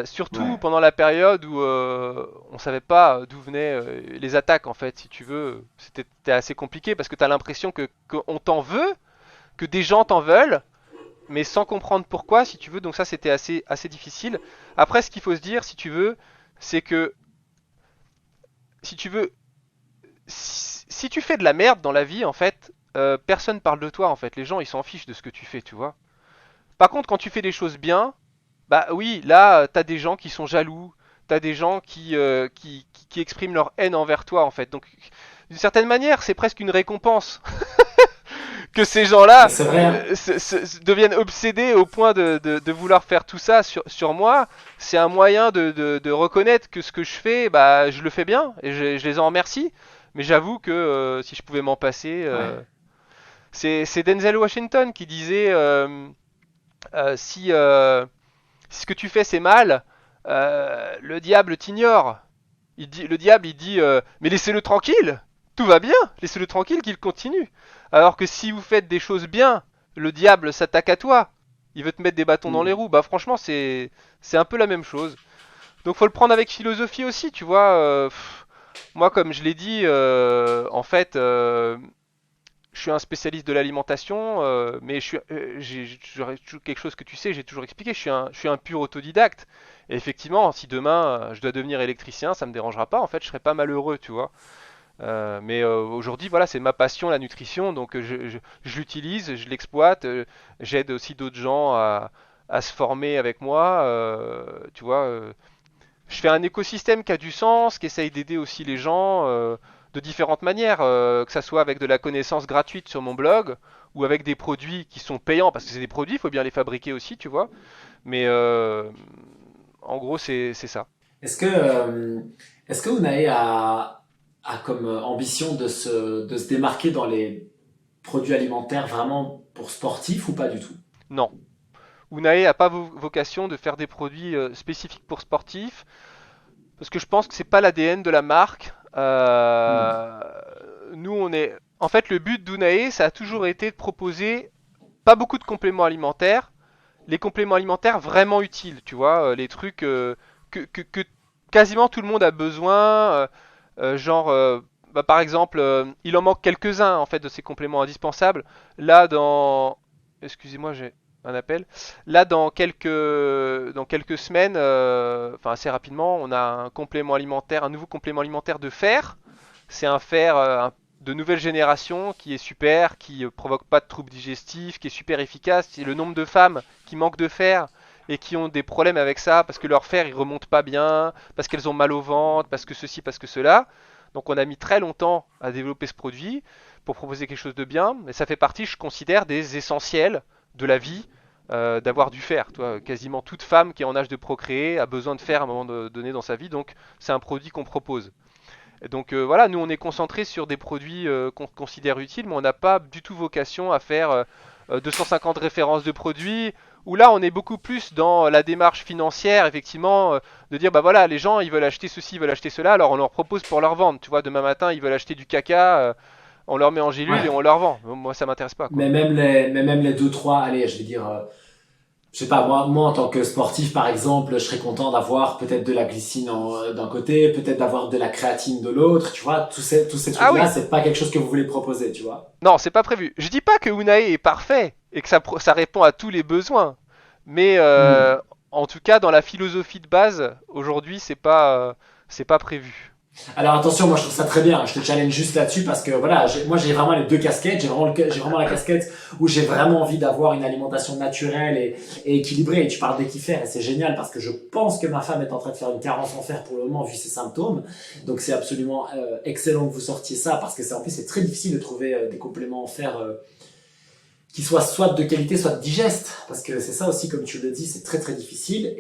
Surtout Ouais. pendant la période où on savait pas d'où venaient les attaques, en fait, si tu veux. C'était assez compliqué parce que t'as l'impression que qu'on t'en veut, que des gens t'en veulent, mais sans comprendre pourquoi, si tu veux. Donc ça, c'était assez difficile. Après, ce qu'il faut se dire, si tu veux, c'est que si tu veux, si tu fais de la merde dans la vie, en fait, personne parle de toi, en fait. Les gens, ils s'en fichent de ce que tu fais, tu vois. Par contre, quand tu fais des choses bien, bah oui, là, t'as des gens qui sont jaloux, t'as des gens qui expriment leur haine envers toi, en fait. Donc, d'une certaine manière, c'est presque une récompense que ces Mais gens-là c'est vrai, hein. deviennent obsédés au point de vouloir faire tout ça sur moi. C'est un moyen de reconnaître que ce que je fais, bah, je le fais bien, et je les en remercie. Mais j'avoue que si je pouvais m'en passer, Ouais. c'est Denzel Washington qui disait si si ce que tu fais c'est mal, le diable t'ignore. Le diable il dit mais laissez-le tranquille, tout va bien, laissez-le tranquille qu'il continue. Alors que si vous faites des choses bien, le diable s'attaque à toi. Il veut te mettre des bâtons dans les Mhm. roues. Bah franchement c'est un peu la même chose. Donc faut le prendre avec philosophie aussi, tu vois. Moi comme je l'ai dit, en fait je suis un spécialiste de l'alimentation, mais toujours quelque chose que tu sais, j'ai toujours expliqué, je suis un pur autodidacte. Et effectivement, si demain je dois devenir électricien, ça me dérangera pas, en fait, je serai pas malheureux, tu vois. Mais aujourd'hui, voilà, c'est ma passion, la nutrition, donc je l'utilise, je l'exploite, j'aide aussi d'autres gens à se former avec moi, tu vois. Je fais un écosystème qui a du sens, qui essaye d'aider aussi les gens de différentes manières, que ça soit avec de la connaissance gratuite sur mon blog ou avec des produits qui sont payants, parce que c'est des produits, il faut bien les fabriquer aussi, tu vois. Mais en gros, c'est ça. Est-ce que, euh, est-ce que Unai a comme ambition de se démarquer dans les produits alimentaires vraiment pour sportifs ou pas du tout? Non. Unae a pas vocation de faire des produits spécifiques pour sportifs, parce que je pense que c'est pas l'ADN de la marque. Hmm. Nous, on est. En fait, le but d'Unae, ça a toujours été de proposer pas beaucoup de compléments alimentaires, les compléments alimentaires vraiment utiles, tu vois, les trucs que quasiment tout le monde a besoin, genre, bah, par exemple, il en manque quelques-uns en fait de ces compléments indispensables. Là, excusez-moi, j'ai un appel. Là, dans quelques semaines, enfin assez rapidement, on a un complément alimentaire, un nouveau complément alimentaire de fer. C'est un fer de nouvelle génération qui est super, qui provoque pas de troubles digestifs, qui est super efficace. Et le nombre de femmes qui manquent de fer et qui ont des problèmes avec ça parce que leur fer il remonte pas bien, parce qu'elles ont mal au ventre, parce que ceci, parce que cela. Donc on a mis très longtemps à développer ce produit pour proposer quelque chose de bien, mais ça fait partie, je considère, des essentiels de la vie d'avoir du fer. Toi, quasiment toute femme qui est en âge de procréer a besoin de fer à un moment donné dans sa vie, donc c'est un produit qu'on propose. Et donc voilà, nous on est concentré sur des produits qu'on considère utiles, mais on n'a pas du tout vocation à faire 250 références de produits, où là on est beaucoup plus dans la démarche financière, effectivement, de dire bah voilà, les gens ils veulent acheter ceci, ils veulent acheter cela, alors on leur propose pour leur vendre, tu vois, demain matin ils veulent acheter du caca, on leur met en gélule et Ouais. on leur vend. Moi ça m'intéresse pas quoi. Mais même les deux, trois, allez, je vais dire, je sais pas, moi en tant que sportif par exemple, je serais content d'avoir peut-être de la glycine d'un côté, peut-être d'avoir de la créatine de l'autre, tu vois, tous ces Ah trucs-là, oui, c'est pas quelque chose que vous voulez proposer, tu vois. non, c'est pas prévu. Je dis pas que Unae est parfait et que ça répond à tous les besoins, mais Hmm. en tout cas dans la philosophie de base, aujourd'hui c'est pas prévu. Alors attention, moi je trouve ça très bien. Je te challenge juste là-dessus parce que voilà, moi j'ai vraiment les deux casquettes. J'ai vraiment la casquette où j'ai vraiment envie d'avoir une alimentation naturelle et équilibrée. Et tu parles d'équifère et c'est génial parce que je pense que ma femme est en train de faire une carence en fer pour le moment vu ses symptômes. Donc c'est absolument excellent que vous sortiez ça parce que en plus c'est très difficile de trouver des compléments en fer qui soient soit de qualité, soit digestes. Parce que c'est ça aussi, comme tu le dis, c'est très très difficile.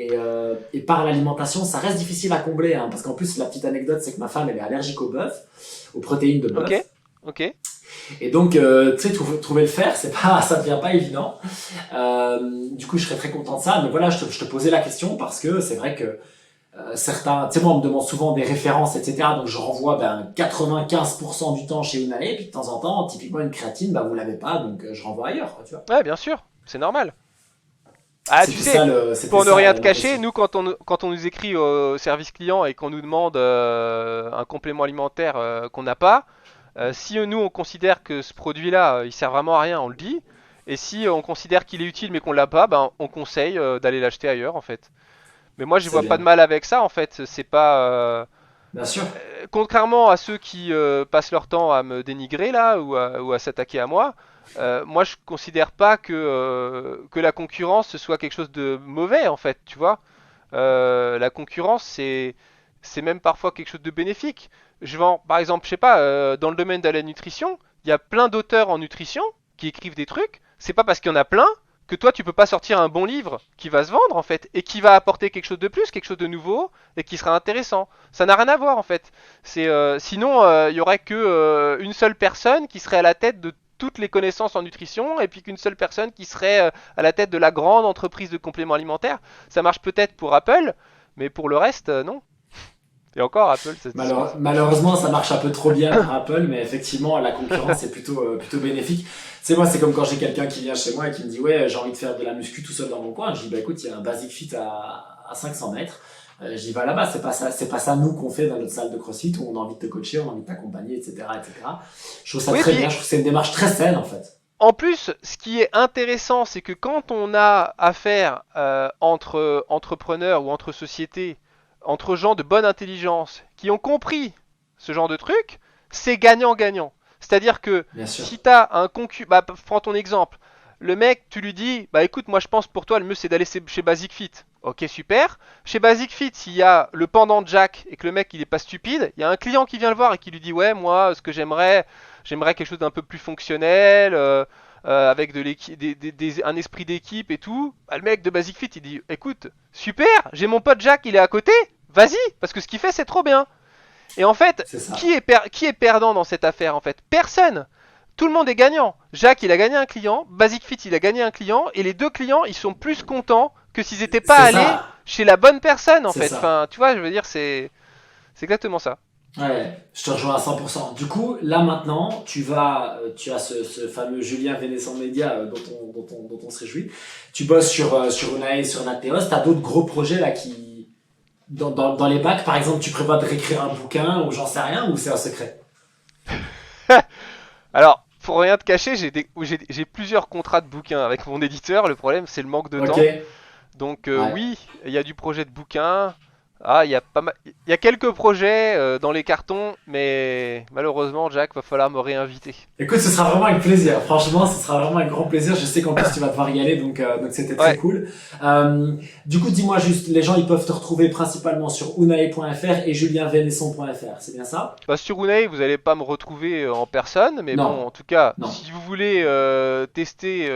Et par l'alimentation, ça reste difficile à combler. Hein, parce qu'en plus, la petite anecdote, c'est que ma femme, elle est allergique au bœuf, aux protéines de Ok, bœuf. ok. Et donc, tu sais, trouver le fer, ça devient pas évident. Du coup, je serais très content de ça. Mais voilà, je te posais la question parce que c'est vrai que certains, tu sais, moi, on me demande souvent des références, etc. Donc, je renvoie 95% du temps chez Unae, puis de temps en temps, typiquement une créatine, vous l'avez pas, donc je renvoie ailleurs, quoi, tu vois. Ouais, bien sûr, c'est normal. Ah, tu sais, C'était pour ne ça rien te la cacher, question. nous, quand on nous écrit au service client et qu'on nous demande un complément alimentaire qu'on n'a pas, si nous, on considère que ce produit-là, il sert vraiment à rien, on le dit. Et si on considère qu'il est utile mais qu'on l'a pas, ben, on conseille d'aller l'acheter ailleurs, en fait. Mais moi, je C'est vois pas de bien. mal avec ça, en fait. C'est pas... Bien sûr. contrairement à ceux qui passent leur temps à me dénigrer, là, ou à s'attaquer à moi, moi, je considère pas que la concurrence, ce soit quelque chose de mauvais, en fait, tu vois. La concurrence, c'est même parfois quelque chose de bénéfique. Je vends, par exemple, je sais pas, dans le domaine de la nutrition, il y a plein d'auteurs en nutrition qui écrivent des trucs. C'est pas parce qu'il y en a plein que toi tu peux pas sortir un bon livre qui va se vendre en fait et qui va apporter quelque chose de plus, quelque chose de nouveau et qui sera intéressant. Ça n'a rien à voir en fait. Sinon il y aurait que une seule personne qui serait à la tête de toutes les connaissances en nutrition et puis qu'une seule personne qui serait à la tête de la grande entreprise de compléments alimentaires. Ça marche peut-être pour Apple, mais pour le reste, non. Et encore, Apple, ça se discute. Malheureusement, ça marche un peu trop bien pour Apple, mais effectivement, la concurrence est plutôt bénéfique. C'est moi, c'est comme quand j'ai quelqu'un qui vient chez moi et qui me dit ouais, j'ai envie de faire de la muscu tout seul dans mon coin. Je dis bah écoute, il y a un Basic Fit à 500 mètres. Je dis va là-bas, c'est pas ça nous qu'on fait dans notre salle de CrossFit où on a envie de te coacher, on a envie de t'accompagner, etc., etc. Je trouve ça Oui, très puis bien. Je trouve que c'est une démarche très saine en fait. en plus, ce qui est intéressant, c'est que quand on a affaire entre entrepreneurs ou entre sociétés, entre gens de bonne intelligence qui ont compris ce genre de truc, c'est gagnant-gagnant. C'est-à-dire que Bien sûr. si tu as un concurrent, bah, prends ton exemple, le mec, tu lui dis, bah écoute, moi je pense pour toi le mieux c'est d'aller chez Basic Fit. Ok, super. Chez Basic Fit, s'il y a le pendant de Jack et que le mec il est pas stupide, il y a un client qui vient le voir et qui lui dit, ouais, moi ce que j'aimerais quelque chose d'un peu plus fonctionnel, avec un esprit d'équipe et tout. Bah, le mec de Basic Fit, il dit, écoute, super, j'ai mon pote Jack, il est à côté, vas-y, parce que ce qu'il fait, c'est trop bien. Et en fait, C'est ça. qui est perdant dans cette affaire en fait? Personne. Tout le monde est gagnant. Jacques, il a gagné un client, Basic Fit, il a gagné un client, et les deux clients, ils sont plus contents que s'ils n'étaient pas C'est allés ça. chez la bonne personne en C'est fait. ça. Enfin, tu vois, je veux dire, c'est exactement ça. Ouais, je te rejoins à 100%. Du coup, là maintenant, tu as ce fameux Julien Vénesson Média dont on se réjouit. Tu bosses sur Unai, sur Nateos. T'as d'autres gros projets là dans les bacs, par exemple, tu prévois de réécrire un bouquin ou j'en sais rien, ou c'est un secret? Alors, pour rien te cacher, j'ai plusieurs contrats de bouquins avec mon éditeur. Le problème, c'est le manque de Ok, temps. Donc ouais. oui, il y a du projet de bouquin. Ah, il y a quelques projets dans les cartons, mais malheureusement, Jack, va falloir me réinviter. Écoute, ce sera vraiment un plaisir. Franchement, ce sera vraiment un grand plaisir. Je sais qu'en plus tu vas devoir y aller, donc c'était très Ouais, cool. Euh, du coup, dis-moi juste, les gens ils peuvent te retrouver principalement sur unae.fr et julienvenesson.fr, c'est bien ça? bah, sur Unai, vous n'allez pas me retrouver en personne, mais Non, bon, en tout cas, non. si vous voulez tester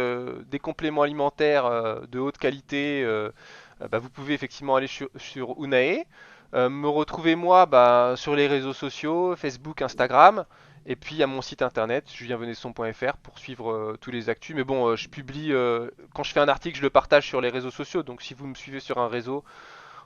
des compléments alimentaires de haute qualité, bah, vous pouvez effectivement aller sur Unai. Me retrouver moi bah, sur les réseaux sociaux, Facebook, Instagram, et puis à mon site internet, julienvenesson.fr pour suivre tous les actus. Mais bon, je publie, quand je fais un article, je le partage sur les réseaux sociaux, donc si vous me suivez sur un réseau,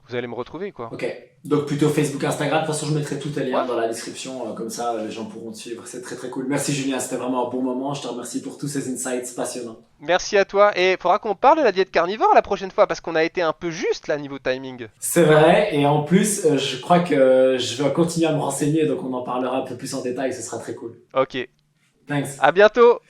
vous allez me retrouver, quoi. Ok. Donc plutôt Facebook, Instagram. De toute façon, je mettrai tous tes liens Ouais. dans la description, comme ça les gens pourront te suivre. C'est très très cool. Merci Julien, c'était vraiment un bon moment. Je te remercie pour tous ces insights passionnants. Merci à toi. Et faudra qu'on parle de la diète carnivore la prochaine fois parce qu'on a été un peu juste là niveau timing. C'est vrai, et en plus, je crois que je vais continuer à me renseigner, donc on en parlera un peu plus en détail, ce sera très cool. Ok. Thanks. À bientôt.